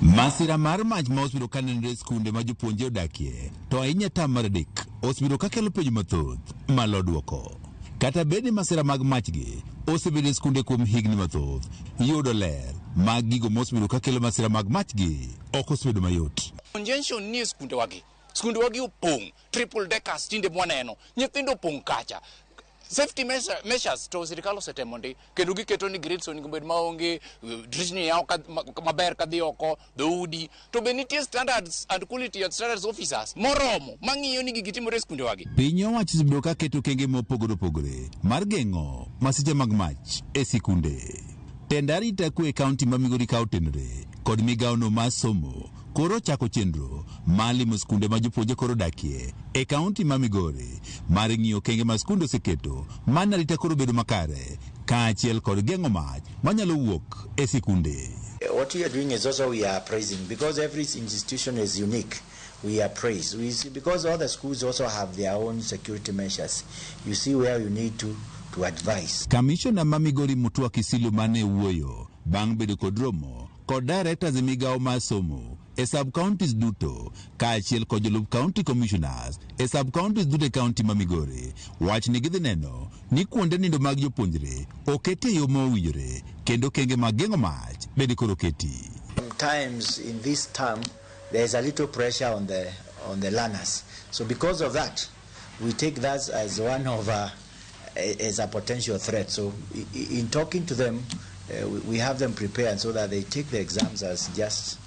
Masira mar mach ma osebiro kanenre e skunde ma jopuonje odakie to ahinya tam mar adek osebiro ka kelo penjo mathoth malo duoko. Kata bende masira mag mach gi osebedo e skunde kuom higni mathoth, yudo ler mag gigo ma osebiro ka kelo masira mag mach gi ok osebedo mayot. Congestion ni skunde wagi opong' triple deckers tinde mwaneno, nyithindo opong' kacha. Safety measures to sirikal osetemo ndi kendo giketo ni grids onego bed maonge, drishni yao maber kadhi oko, dhoudi to be nitie standards and quality standards officers moromo mang'iyo ni gitimore skunde wagi. Piny owacho osebiro ka keto kenge mopogore opogore mar geng'o masiche mag mach e sikunde. Tend arita kwe kaunti ma Migori ka otenore kod migawono mar somo koro chako chenro malimo skunde ma jopuonje koro dakie e kaunti ma Migori mar ng'iyo kenge ma skunde oseketo mana arita koro bedo makare kaachiel kod geng'o mach manyalo wuok e sikunde. What we are doing is also we are praising because every institution is unique. We are praised. Because all the schools also have their own security measures. You see where you need to advise. Commissioner ma Migori Mutua Kisilu mane wuoyo bang' bedo kod romo kod directors migawo mar somo e sub-counties duto kaachiel kod jolup county commissioners e sub-counties duto e county ma Migori wach ni gidhi neno ni kuonde nindo mag jopuonjre okete yo mowinjore kendo kenge mag geng'o mach bende koro keti. Sometimes in this term there is a little pressure on the learners. So because of that we take that as one of as a potential threat. So in talking to them we have them prepared so that they take the exams as just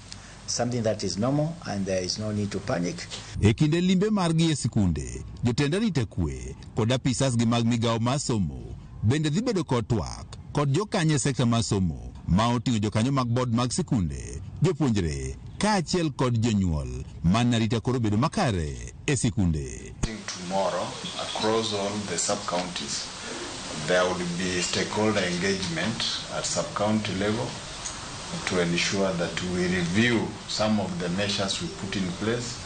something that is normal and there is no need to panic. E kinde limbe margi e sikunde, jotend arita kwe kod apisas gi mag migawo mar somo bende dhi bedo kod twak kod jokanyo e sekta mar somo ma oting'o jokanyo mag board mag sikunde, jopuonjre kaachiel kod jonyuol man arita koro bedo makare e sikunde. Tomorrow across all the sub-counties there would be stakeholder engagement at sub-county level to ensure that we review some of the measures we put in place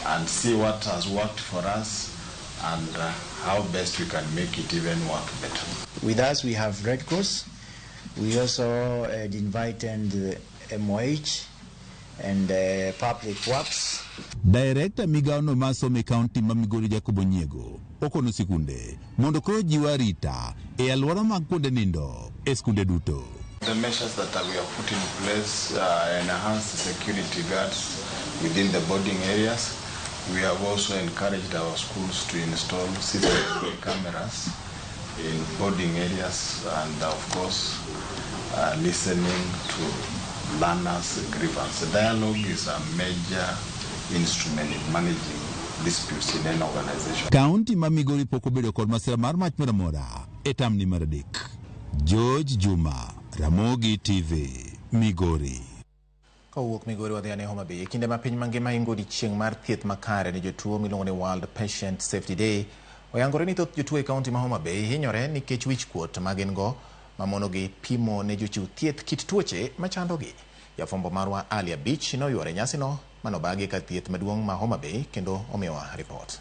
and see what has worked for us and how best we can make it even work better. With us, we have Red Cross. We also invited the MOH and Public Works. Director Migano Masome County Mamigori Jacobo Nyego, Okono Sikunde, mondo koro jiwa rita, e alwora mag kuonde nindo, e skunde duto. The measures that we have put in place enhance the security guards within the boarding areas. We have also encouraged our schools to install CCTV cameras in boarding areas and of course listening to learners' grievance. The dialogue is a major instrument in managing disputes in an organization. County Mamigori Pokobedo kod masira mar mach moramora etamni maradek. George Juma, Ramogi TV, Migori. Kowuok Migori wadhi ane Homa Bay. Kinde ma piny mangima ingo odiechieng' mar thieth makare ne jotuo miluongo ni World Patient Safety Day. Oyangore ni thoth jotuo e kaunti ma Homa Bay hinyore nikech wich kuot ma gin go mamonogi pimo ne jochiw thieth kit tuoche machandogi. Jafwambo marwa Alia Beach noywore nyasino manobagi ka thieth maduong' ma Homa Bay kendo omiyowa ripot.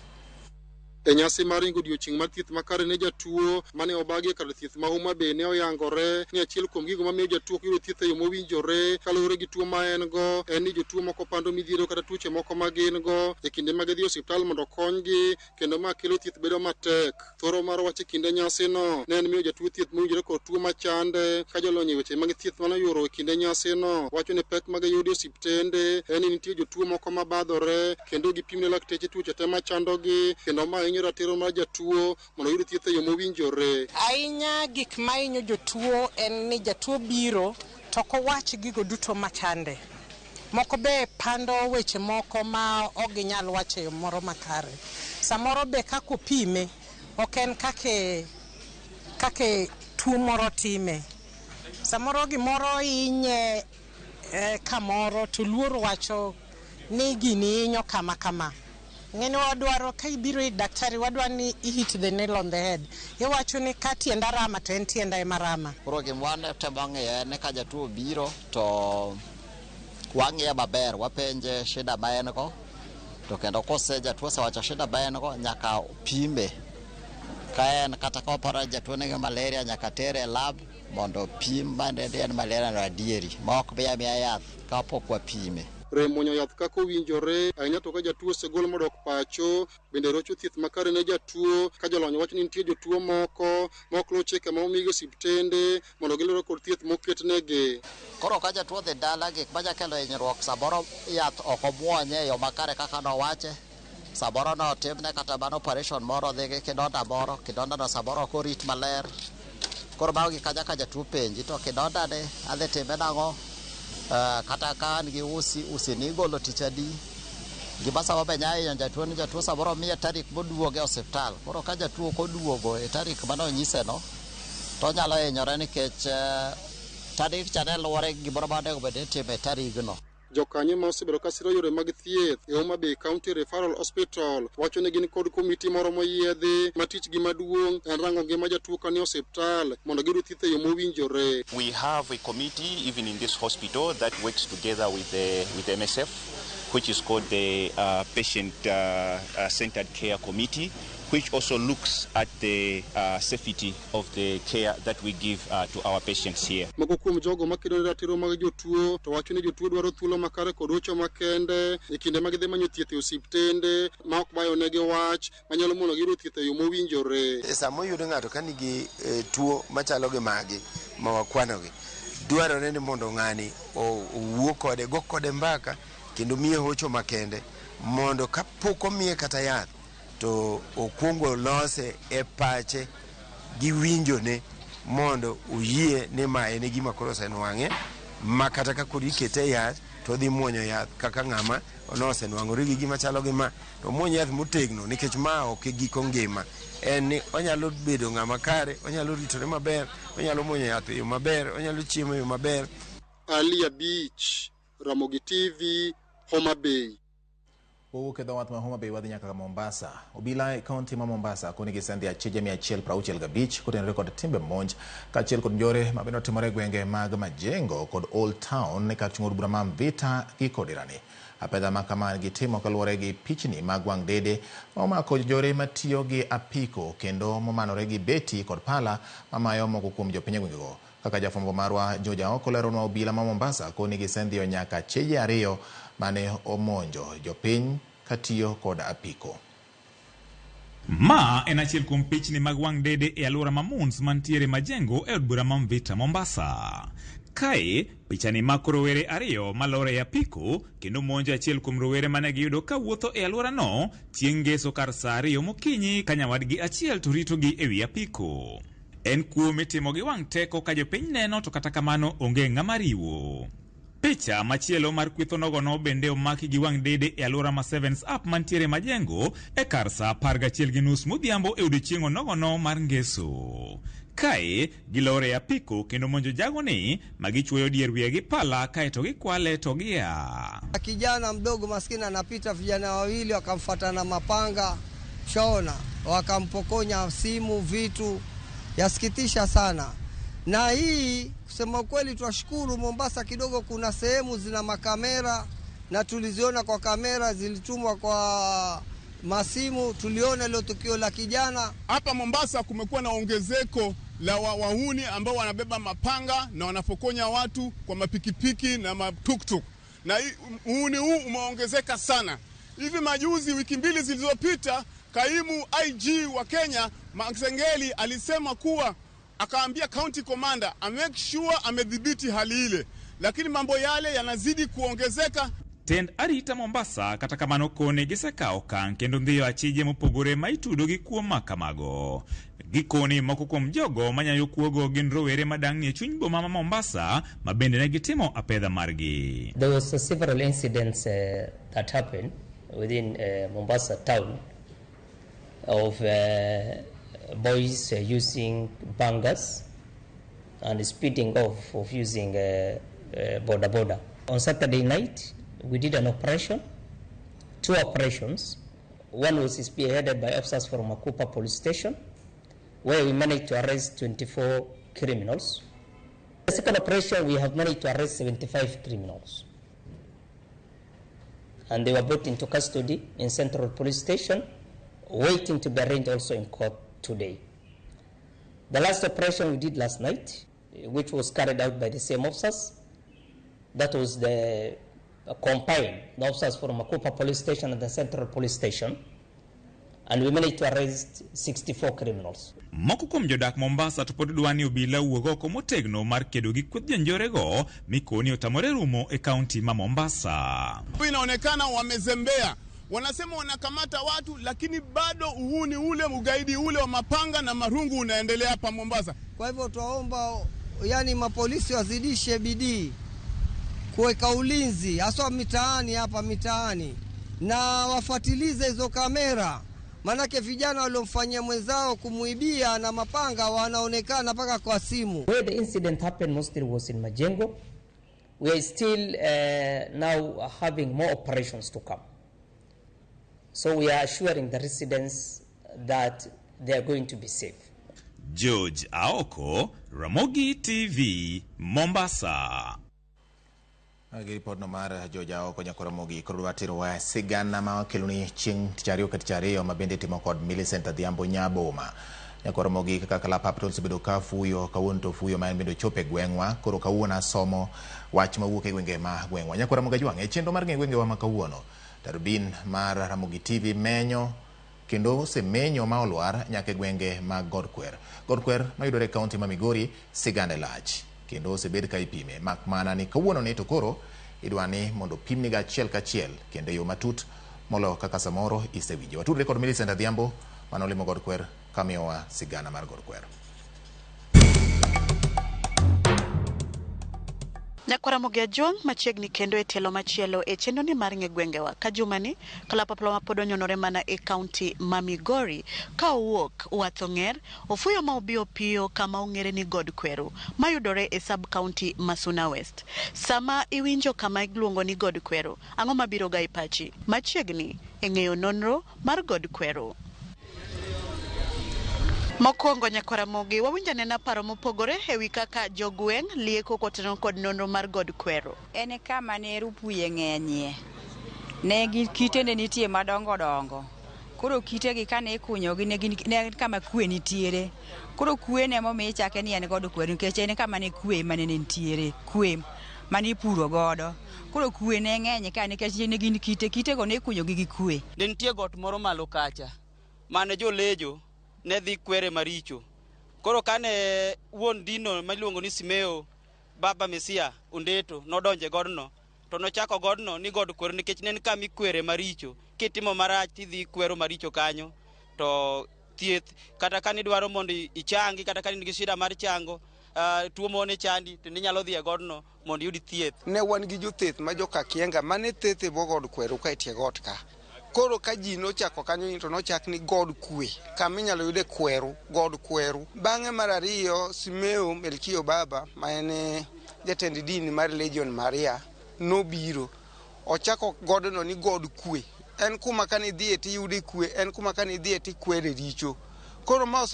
E nyasi mar ingo odiechieng' mar thieth makare ne jatuo mane obagi kar thieth ma Homa Bay ne oyangore ni achiel kuom gigo mamiyo jatuo yudo thieth e yo mowinjore kaluwore gi tuo ma en go en ni jotuo moko pando midhiero kata tuoche moko ma gin go e kinde ma gidhi osiptal mondo okonygi kendo ma kelo thieth bedo matek. Thoro mar wach e kinde nyasino ne en miyo jatuo thieth mowinjore kod tuo machande ka jolony e weche mag thieth manoyuro e kinde nyasino wacho ni pek mag yudo osiptende en ni nitie jotuo moko mabadhore kendo gipimne lakteche tuoche te machandogi kendo ma hinyo ratiro mar jatuo mondo oyud thieth e yo mowinjore. Ahinya gik ma hinyo jotuo en ni jatuo biro to ok owach gigo duto machande. Moko be pando weche moko ma ok ginyal wacho e yo moro makare. Samoro be kako pime ok en kake tuo moro time. Samoro gimoro hinye kamoro to luoro wacho ni gini hinyo kama kama. Ng'eni wadwaro ka ibiro ir daktari wadwa ni hit the nail on the head. Iwacho ni ka tienda rama to en tienda ema rama. Koro gimwane temo ng'iyo ne ka jatuo biro to wang'iye maber wapenje shida ma en go to kendo kose jatuo sewacho shida ma en go nyaka pime ka en kata ka oparo jatuo nigi malaria nyaka tere lab mondo pim mane en malaria no adieri ma ok biya miya yath kapok wapime. Remonyo yath kaka owinjore ahinya to ka jatuo segol modok pacho bende rocho thieth makare ne jatuo ka jolony wacho ni nitie jotuo moko mok luw chike ma omigi osiptende mondo gilero kod thieth moketnegi. Koro ka jatuo dhi dala gik manyakelo hinyruok samoro yath ok omuonye e yo makare kaka nowache samoro notimne kata mana operation moro dhi gi kidonda moro kidondano samoro ok orit maler. Koro mago gi kanyaka jatuo penji to kidondane adhi time nang'o kata ka an gi usi ni golo tich adi gima sama be nyaya jatuo ni jatuo samoro miye tarik moduoge osiptal. Koro ka jatuo koduogo e tarik manonyise no to nyalo hinyore nikech tarik cha ne luwore gi gimoro manego bed ni itimo e tarigno. Jokanyo ma osebedo ka siro yore mag thieth e Homa Bay County Referral Hospital wacho ni gin kod komiti moro moyiedhi ma tich gi maduong' en rango ngima jatuo kani osiptal mondo giyud thieth e yo mowinjore. We have a committee even in this hospital that works together with MSF, which is called the Patient Centered Care Committee, which also looks at the safety of the care that we give to our patients here. Moko kuom jogo makedo ne ratiro mag jotuo to wacho ni jotuo dwaro thuolo makare kod hocho makende e kinde mag dhi manyo thieth e osiptende ma ok bayo negi wach manyalo mono giyudo thieth e yo mowinjore. Sama oyudo ng'ato ka nigi tuo machalo gi magi ma wakwanogi dwarore ni mondo ng'ani owuo kode go kode mbaka kendo miye hocho makende mondo kapok omiye kata yath to okwongo lose e pache gi winjone mondo uyie ni ma en gima koro osenwang'e ma kata ka kod ikete yath to dhi muonyo yath kaka ng'ama osenwang'ore gi gima chalo gi ma to muonyo yath motegno nikech ma ok e giko ngima. En ni onyalo bedo ng'ama kare, onyalo ritore maber, onyalo muonyo yath e yo maber, onyalo chiemo e yo maber. Alia Beach, Ramogi TV, Homa Bay. Owuok e dho wath ma Homa Bay wadhi nyaka ka Mombasa. Obila e kaunti ma Mombasa koni gisendi achije 165 kotenore kod timbe monj kaachiel kod njore ma bende otimore e gwenge mag Majengo kod Old Town ne kar chung od bura ma Mvita gi Kodirani. Apedha ma kama gitimo kaluwore gi pichni mag wang' dede ma omako jore matiyo gi apiko kendo momanore gi beti kod pala mamayo moko kuom jopiny e gwengego. Kaka jafwambo marwa George Aoko leronwa obila ma Mombasa koni gisendio nyaka achije 2 mane omonjo jopiny katiyo kod apiko. Ma en achiel kuom pichni mag wang' dede e alwora ma Moons mantiere Majengo e od bura ma Mvita Mombasa. Kae pichani mako rowere 2 malore e apiko kendo monjo achiel kuom rowere mane giyudo ka wuotho e alwora no chieng' ngeso kar saa 2 mokinyi ka nyawadgi achiel to ritogi e wi apiko. En kuo mitimo gi wang' teko ka jopiny neno to kata kamano onge ng'ama riwo. Picha machielo mar kwitho nogono bende omaki gi wang' dede e alwora ma Sevens Up mantiere Majengo e kar saa 11:30 modhiambo e odiechieng' nogono mar ngeso. Kae gilore apiko kendo monjo jagoni magichwoyo dier wiye gi pala kaeto gikwale to gia. Kijana mdogo maskini anapita, vijana 2 wakamfuata na mapanga shona, wakampokonya simu, vitu. Yasikitisha sana. Na hii kusema kweli twashukuru Mombasa kidogo kuna sehemu zina makamera na tuliziona kwa kamera, zilitumwa kwa masimu, tuliona ile tukio la kijana. Hapa Mombasa kumekuwa na ongezeko la wahuni ambao wanabeba mapanga na wanapokonya watu kwa mapikipiki na matuktuk. Na uhuni huu umeongezeka sana. Hivi majuzi, wiki 2 zilizopita, kaimu IG wa Kenya Maksengeli alisema kuwa akaambia county commander make sure amedhibiti hali ile, lakini mambo yale yanazidi kuongezeka. Tend arita Mombasa kata kamano kone gisekao kan kendo ndhiyo achije mopogore maitudo gi kuom makamago. Gikoni moko kuom jogo manyayo kuogo gin rowere madang' e chuny boma ma Mombasa ma bende ne gitimo apedha margi. There was several incidents that happened within Mombasa town of boys using bangers and speeding off of using boda. On Saturday night, we did an operation, 2 operations. One was spearheaded by officers from Makupa police station, where we managed to arrest 24 criminals. The second operation, we have managed to arrest 75 criminals. And they were brought into custody in Central Police Station, waiting to be arraigned also in court today. The last operation we did last night, which was carried out by the same officers, that was the combined, the officers from Makupa police station and the Central Police Station, and we managed to arrest 64 criminals. Moko kuom jodak Mombasa to pod dwani obila wuog oko motegno mar kedo gi kweth jonjorego mikoni otamore rumo e kaunti ma Mombasa. Inaonekana wamezembea. Wanasema wanakamata watu, lakini bado uhuni ule, ugaidi ule wa mapanga na marungu unaendelea hapa Mombasa. Kwa hivyo tuwaomba yani mapolisi wazidishe bidii kuweka ulinzi hasa mitaani hapa mitaani, na wafuatilize hizo kamera, manake vijana waliomfanyia mwenzao kumuibia na mapanga wanaonekana paka kwa simu. Where the incident happened mostly was in Majengo. We are still now having more operations to come. So we are assuring the residents that they are going to be safe. George Aoko, Ramogi TV, Mombasa. Report no mar George Aoko nyakoro Ramogi koro watero wa sigana ma keluni chieng' tichario katichario mabende timo kod Millicent Adhiambo Nyaboma. Nyakoro Ramogi kaka kala patrols bedo ka fuyo kawuonto fuyo ma bendo chope gwengwa koro kawuona somo wach mawuok e gwenge ma gwengwa. Nyakoro Ramogi jwang' e chenro mar gwenge wa makawuono. Darubin mar Ramogi TV menyo kendo semenyo ma olwar nyaka gwenge mag Godkwer. Godkwer mayudore kaunti ma Migori sigane lach kendo osebed ka ipime mak mana ni kawuono ni to koro idwani mondo pimni ga achiel kachiel kendo yo matut molo kaka samoro isewinjo. Watudre kod Millicent Adhiambo manolimo Godkwer kamiyowa sigana mar Godkwer. Nyakwaramogi Ajuang machiegni kendo e telo machielo e chenro ni mar ng'egwengewa ka jumani kalapapla ma pod onyonore mana e kaunti ma Migori ka owuok watho ng'er ofuyo ma obio piyo kama ong'ere ni God Kweru mayudore e sub county Masuna West. Sama iwinjo kama iluongo ni God Kweru, ang'o mabiro ga ipachi? Machiegni e ng'eyo nonro mar God Kweru. Mokwongo Nyakwaramogi wawinja nena paro mopogore ewi kaka jogweng' lieko koteno kod nonro mar God Kweru. Ene kama ne rupuye ng'enyie. Ne kite ne nitie madongo dongo. Koro kite gi kane ikunyogi ne kama kwe nitiere. Koro kwe ne momi chake ni en God Kweru nikech en kama ne kwe mane nitiere. Kwe mani puro godo. Koro kwe ne ng'enye ka nikech ne gin kite go ne ikunyogi gi kwe. Ne nitie got moro malo kacha mane jolejo ne dhi kwere maricho. Koro kane wuon dino miluongo ni Simeo Baba Mesia Ondeto nodonje godno, to nochako godno ni God Kweru nikech ne kama ikwere maricho. Kitimo marach tidhi kwero maricho kanyo to thieth kata kani dwaro mondo ichangi kata kani nigi shida mar chango tuo mone chandi to ninyalo dhi e godno mondo yudi thieth. Ne wan gi jotheth ma joka Kienga mane thethe bo God Kweru ka itie got ka. Koro ka ji nochako kanyo to nochak ni God Kwe kama inyalo yude Kweru, God Kweru. Bang'e mar ariyo Simeo Melkio Baba ma en jatend din mar Legion Maria nobiro ochako godno ni God Kwe. En kuma kani dhie ti yude kwe, en kuma kani dhie ti kwere richo. Koro ma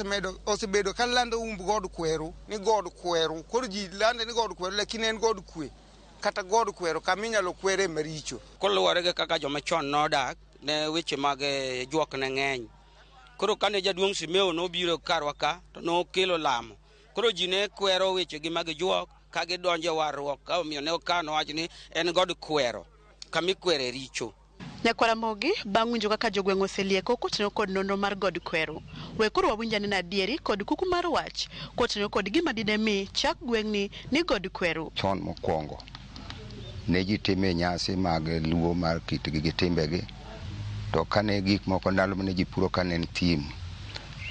osebedo ka lando God Kweru ni God Kweru. Koro ji lande ni God Kweru lakini en God Kwe kata God Kweru kama inyalo kwere maricho. Koluwore gi kaka joma chon nodak ne weche mag juok ne ng'eny. Koro kane jaduong' Simeo nobiro karwa ka to nokelo lamo. Koro ji ne kwero weche gi mag juok ka gidonjo warruok ka omiyo ne okano wach ni en God Kweru kama ikwere richo. Nyakwaramogi bang' winjo kaka jogweng' oselieko koteno kod nonro mar God Kweru. We koro wawinja nena adieri kod kuku mar wach koteno kod gima dine mi chak gweng'ni ni God Kweru. Chon mokwongo ne ji time nyasi mag luo mar kitgi gi timbegi. To kane gik moko ndalo mane ji puro kane en thim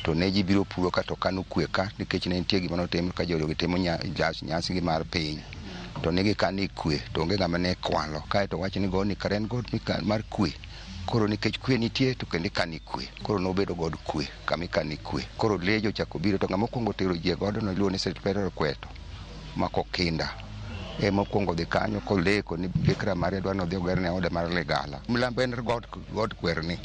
to ne ji biro puro ka to kano kwe ka nikech ne nitie gima notim ka jogi timo nyasi gi mar piny to ne gikani kwe to onge ng'ama ne kwalo kae to wach ni go ni karen god mar kwe. Koro nikech kwe nitie to kende kani kwe, koro nobedo God Kwe kama ikani kwe. Koro lejo chako biro to ng'ama okwongo tero ji e godo no iluongo ni St. Kweto mako kinda mokwongo dhi kanyo koleko ni Bikira Maria dwa nodhi ogerne ode mar Ligala. Milambo en God Kweru ni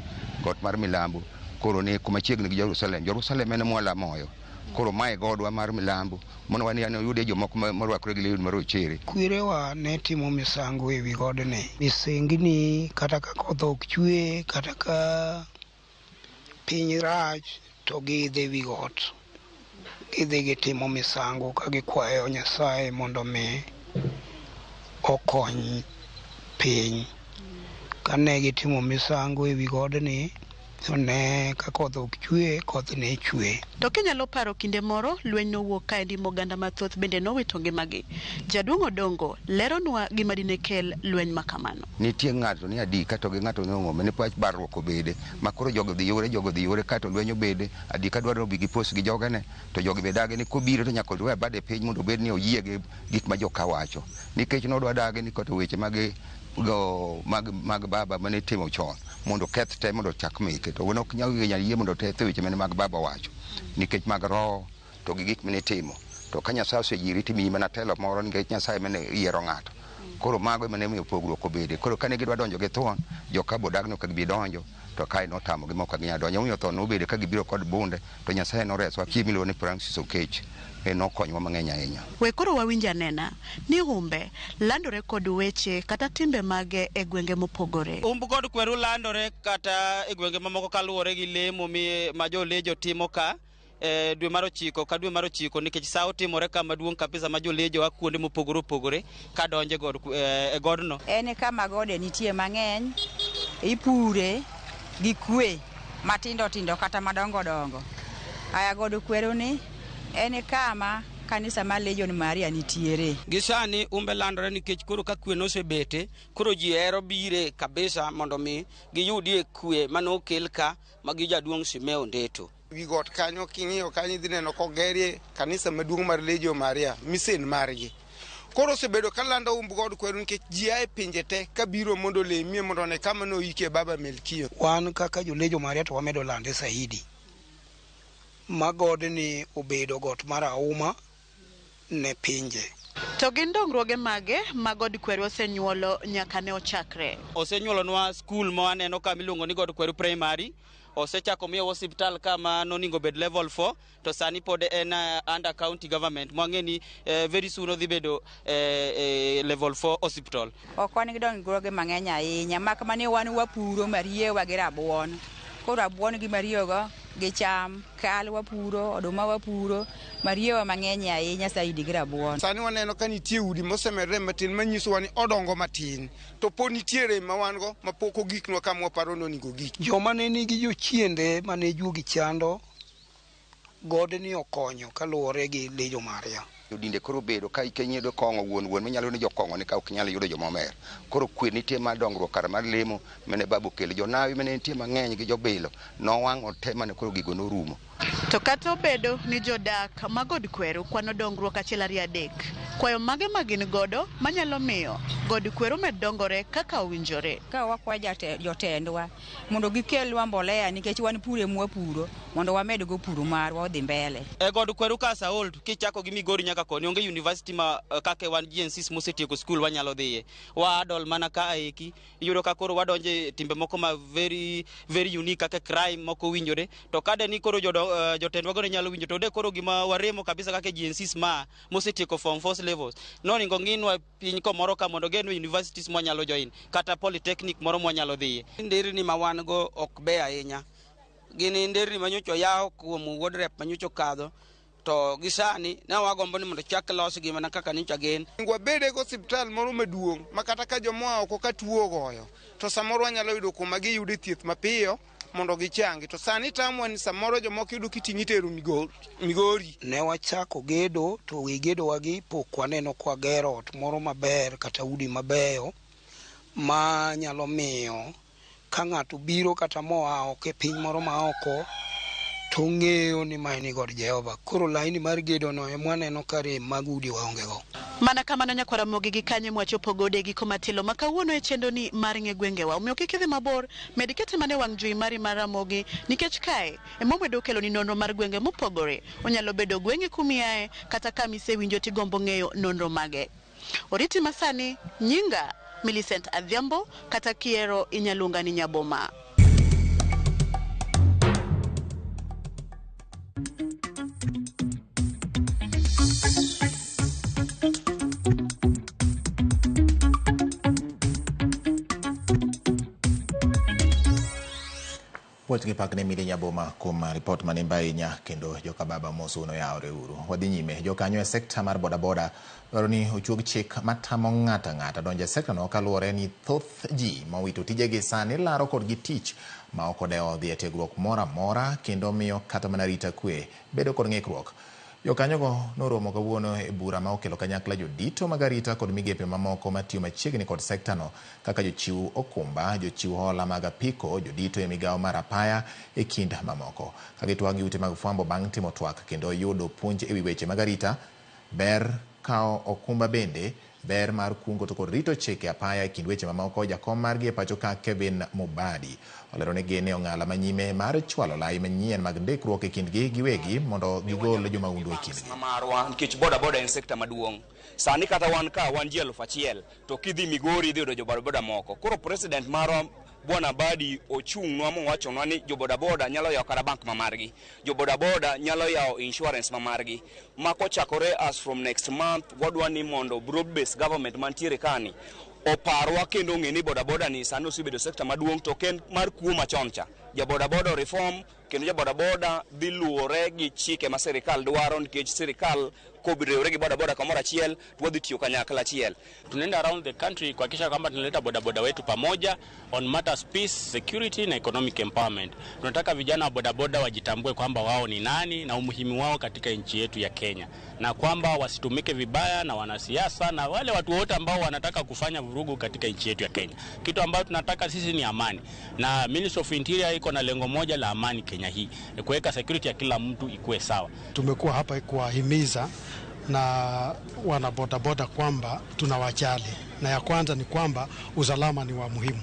got mar Milambo. Koro ni kuma chiegni gi Jerusalem en mwala moyo. Koro mae godwa mar Milambo mono wani yude jomoko morwakore gi lewni marochere. Kwerewa ne timo misango ewi godne. Misengni kata ka koth ok chwe kata ka piny rach to gidhi ewi got. Gidhi gitimo misango ka gikwayo Nyasaye mondo mi okony piny. Kane gitimo misango ewi godni to ne ka koth ok chwe, koth ne chwe. To kinyalo paro kinde moro lweny nowuok kaendi moganda mathoth bende nowito ngimagi. Jaduong' Odongo leronwa gima dine kel lweny makamano. Nitie ng'ato ni adi kato gi ng'ato nong'ome ni pach barruok obede makoro jogo dhi yore kato lweny obede adi ka dwaro bi gipos gi jogene to jogi be dage ni kobiro to nyaka dwe bade piny mondo obed ni oyie gi gik ma joka wacho nikech nodwa dage ni koto weche mag baba mane timo chon mondo keth te mondo chak meke to ok nyal yie mondo tethe weche mane mag baba wacho nikech mag roho to gi gik mane timo to ka Nyasaye osejiri timi mana telo moro nikech Nyasaye mane yiero ng'ato. Koro mago mane miyo pogruok obede. Koro kane gidwa donjo gi thuon joka bodagno ka gibi donjo to kae notamo gi moko ginya donjo omiyo thon nobede ka gibiro kod bunde to Nyasaye noreswa kimilo ni Francis Okech nokonywa mang'eny ahinya. We koro wawinja nena ni umbe landore kod weche kata timbe mage e gwenge mopogore. God Kweru landore kata e gwenge mamoko kaluwore gi lemo ma jolejo timo ka dwe mar 9 ka dwe mar 9 nikech sa otimore kama duong' kabisa ma jolejo wa kuonde mopogore opogore ka donje e godno. En kama gode nitie mang'eny, ipure gi kwe matindo tindo kata madongo dongo. Aya God Kweru ni en kama kanisa mar Legion Maria nitiere. Gisani umbe landore nikech koro ka kwe nosebete koro ji hero bire kabisa mondo mi giyudie kwe manokel ka magi jaduong' Simeo Ondeto. Wi got kanyo king'iyo kanyo idhi neno kogerie kanisa maduong' mar Legion Maria misen margi. Koro osebedo ka lando umb God kweru nikech ji ae pinje te kabiro mondo lemie mondo ne kama noike Baba Melkio. Wan kaka jolejo Maria to wamedo lande saidi. Ma God ni obedo got mar auma ne pinje. To gin dongruoge mage ma God kweru osenyuolo nyaka ne ochakre. Osenyuolonwa skul ma waneno ka miluongo ni God kweru primary. Osechako miyo hospital kama noningo bed level 4 to sani pod en under county government. Mwangeni very soon odhi bedo level 4 hospital. Okwan gi dongruoge mang'eny ahinya mak mane wan wapuro mariewa gi rabuon. Koro rabuon gi mariewa gi cham, kal wapuro, oduma wapuro, mariewa mang'eny ahinya saidi gi rabuon. Sani waneno ka nitie udi mosemedre matin manyiso wa ni odongo matin. To po nitiere ma wan go mapok ogiknwa kama waparo noningo gik. Joma ne nigi jochiende mane juogi chando, God ni okonyo kaluwore gi lejo Maria. Dinde koro bedo ka ikenyedo kongo wuon minyalo yudo jokongo ne ka ok nyalo yudo jomomer. Koro kwe nitie ma dongruok kar mar lemo mene babu kelo jonawi mene nitie mang'eny gi jobilo nowang'o te mane koro gigo norumo. To kata obedo ni jodak ma God kweru kwano dongruok achiel ariyo adek, kwayo mage magin godo manyalo miyo God kweru med dongore kaka owinjore. Ka wakwa jotendwa mondo gikelwa mbolea nikech wan pure mwapuro mondo wamed go puro marwa odhi mbele. God kweru ka Saold kichako gi Migori nyaka koni onge university ma kake wan GNCs mosetieko school wanyalo dhiye. Wadol mana ka eki yudo ka koro wadonje timbe moko ma very unique kake crime moko winjore. To kade ni koro jotendwa go nyalo winjo to de koro gima waremo kabisa kake GNCs ma mosetieko form 4 levels. Noningo nginwa piny komoro ka mondo genwa universities mwanyalo join kata polytechnic moro mwanyalo dhiye. Nderni ma wan go ok be ahinya. Gini nderni manyocho yawo kuom wuod rep manyocho kadho. To gisani na wagombo ni mondo chak los gi mana kaka nicha gen. Ngwa bede go hospital moro maduong' makata ka jomoa oko ka tuo goyo. To samoro wanyalo yudo kuma giyude thieth mapiyo mondo gichangi. To sani tamwa ni samoro jomoko yudo kitinyi teru Migori. Ne wachako gedo to wi gedo wagi pok waneno kwa gero ot moro maber kata udi mabeyo ma nyalo miyo ka ng'ato biro kata moa oko e piny moro maoko to ng'eyo ni ma ni God Jehova. Koro laini mar gedo no emwaneno kare mag udi waonge go. Mana kamano nyakwara mogi gi kanye mwachopo gode gi komatilo makawuono e chendo ni mar ng'e gwengewa. Omiyo kikidhi mabor medikete mane wang' jui mari maramogi nikech kae emomedo kelo ni nonro mar gwenge mopogore. Onyalo bedo gwenge kumiae kata kamise winjo tigombo ng'eyo nonro mage. Oriti masani nyinga Millicent Adhiambo kata kiero inyalunga ni Nyaboma. Wach gi pak ne mide Nyaboma kuom report mane mbainya kendo joka baba moso no yaore uru. Wadhi nyime jokanyo e sekta mar bodaboda dwaro ni ochuog chik matamo ng'ata donje sekta no kaluwore ni thoth ji mawito tijegi sani laro kod gi tich ma ok odewo dhi e tiegruok moro amora kendo miyo kata mana rita kwe bedo kod ng'ikruok. Jokanyogo noromo kawuono e bura ma okelo kanyakla jodito mag arita kod migepe mamoko matiyo machiegni kod sekta no kaka jochiw okumba, jochiw hola mag apiko, jodito e migawo mar apaya e kind mamoko. Ka gitwak gi ute mag fwambo bang' timo twak kendo yudo puonj e wi weche mag arita, ber kao okumba bende, ber mar kungo to kod rito chike apaya e kind weche mamoko. Jakom margi e pacho ka Kevin Mubadi olero ne gene ong'ala manyime mar chwalo lai manyien mag ndikruok e kindgi giwegi mondo gigol jomaundu e kindgi. Marwa nikech boda en sekta maduong'. Sani kata wan ka wan ji 1,000 to kidhi Migori idhi yudo joboda moko. Koro president marwa Bwana Badi ochung'nwa mowachonwa ni joboda nyalo yawo kata bank mamargi. Joboda nyalo yawo insurance mamargi. Ma kochakore as from next month wadwa ni mondo broad based government mantiere kani oparwa kendo ng'e ni boda ni sani osebedo sekta maduong' to ken mar kuo machon cha. Jaboda reform kendo jaboda dhi luwore gi chike ma sirikal dwaro nikech sirikal kobiriwre gi boda kamoro achiel wadhi tiyo kanyakla achiel. Tunaenda around the country kuhakikisha kwamba tunaleta boda wetu pamoja on matters peace, security na economic empowerment. Tunataka vijana wa boda wajitambue kwamba wao ni nani na umuhimu wao katika nchi yetu ya Kenya, na kwamba wasitumike vibaya na wanasiasa na wale watu wote ambao wanataka kufanya vurugu katika nchi yetu ya Kenya. Kitu ambacho tunataka sisi ni amani, na Ministry of Interior iko na lengo moja la amani Kenya hii, kuweka security ya kila mtu ikuwe sawa. Tumekuwa hapa kuwahimiza na wana bodaboda kwamba tunawajali, na ya kwanza ni kwamba usalama ni wa muhimu,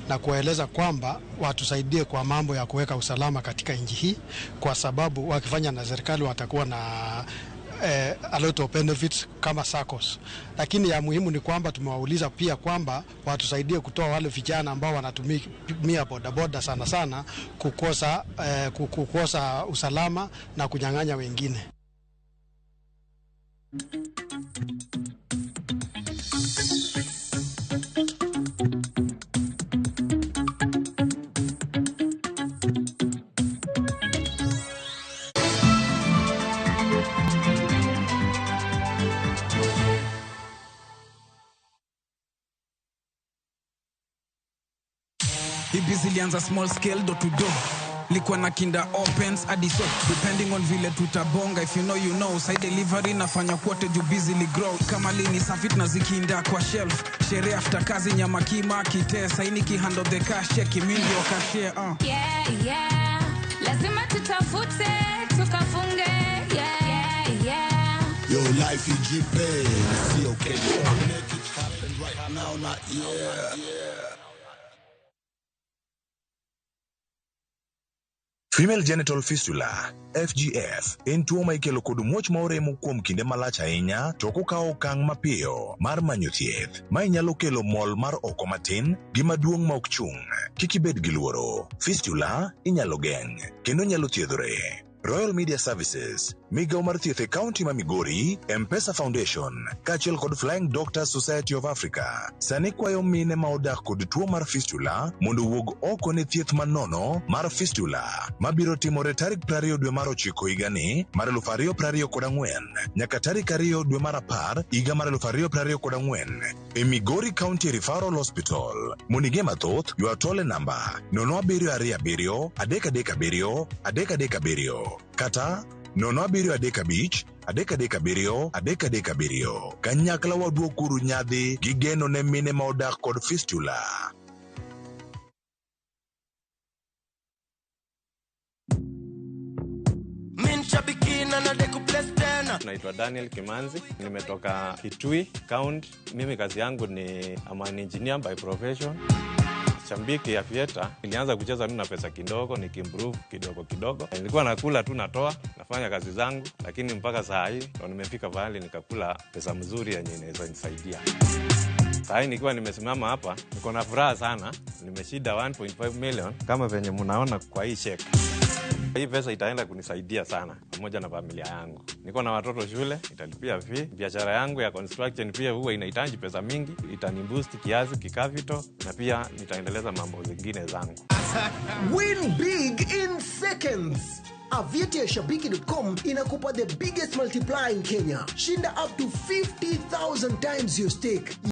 na kuwaeleza kwamba watusaidie kwa mambo ya kuweka usalama katika nchi hii, kwa sababu wakifanya na serikali watakuwa na a lot of benefits kama SACCOS. Lakini ya muhimu ni kwamba tumewauliza pia kwamba watusaidie kutoa wale vijana ambao wanatumia bodaboda sana sana kukosa usalama na kunyang'anya wengine. Hivi zilianza small scale door to door, likuwa na kinda opens hadi so depending on vile tutabonga. If you know you know, side delivery nafanya kwote juu busy grow kama lini safit na zikinda kwa shelf. Sherehe after kazi nyama kima kitesa ini ki handle the cash check mingi wakashare Yeah yeah, lazima tutafute tukafunge. Yeah yeah, your life ijipe si okay, make it happen right now not yeah. Female genital fistula FGF en tuo ma ikelo kod muoch ma oremo kuom kinde malach ahinya to kokao okang' mapiyo mar manyo thieth ma inyalo kelo mol mar oko matin gi maduong' ma ok chung'. Kik ibed gi luoro, fistula inyalo geng' kendo nyalo thiedhore. Royal Media Services, Migao mar thieth e kaunti ma Migori, M-Pesa Foundation, kaachiel kod Flying Doctors Society of Africa, sani kwayo mine ma odak kod tuo mar fistula mondo wuog oko ne thieth manono mar fistula mabiro timore tarik 20 dwe mar 9 higani mar 2024 nyaka tarik 2 dwe mar 10 higa mar 2024 e Migori County Referral Hospital. Monige mathoth ywa tole namba 0727 337 337 kata 0735 kanyakla waduokuru nyadhi gi geno ne mine ma odak kod fistula. Naitwa Daniel Kimanzi, nimetoka Kitui County. Mimi kazi yangu ni I'm an engineer by profession. Shambiki ya fieta, nilianza kucheza mimi na pesa kidogo, nikimprove kidogo kidogo. Nilikuwa nakula tu natoa, nafanya kazi zangu, lakini mpaka saa hii ndo nimefika pahali nikakula pesa mzuri yenye inaweza nisaidia. Saa hii nikiwa nimesimama hapa, niko na furaha sana. Nimeshinda 1.5 million kama venye mnaona kwa hii check. Hii pesa itaenda kunisaidia sana pamoja na familia yangu. Niko na watoto shule, italipia fee. Biashara yangu ya construction pia huwa inahitaji pesa mingi, itaniboost kiasi kikavito na pia nitaendeleza mambo zingine zangu. Win big in seconds. Aviator ya Shabiki.com inakupa the biggest multiplier in Kenya. Shinda up to 50,000 times your stake.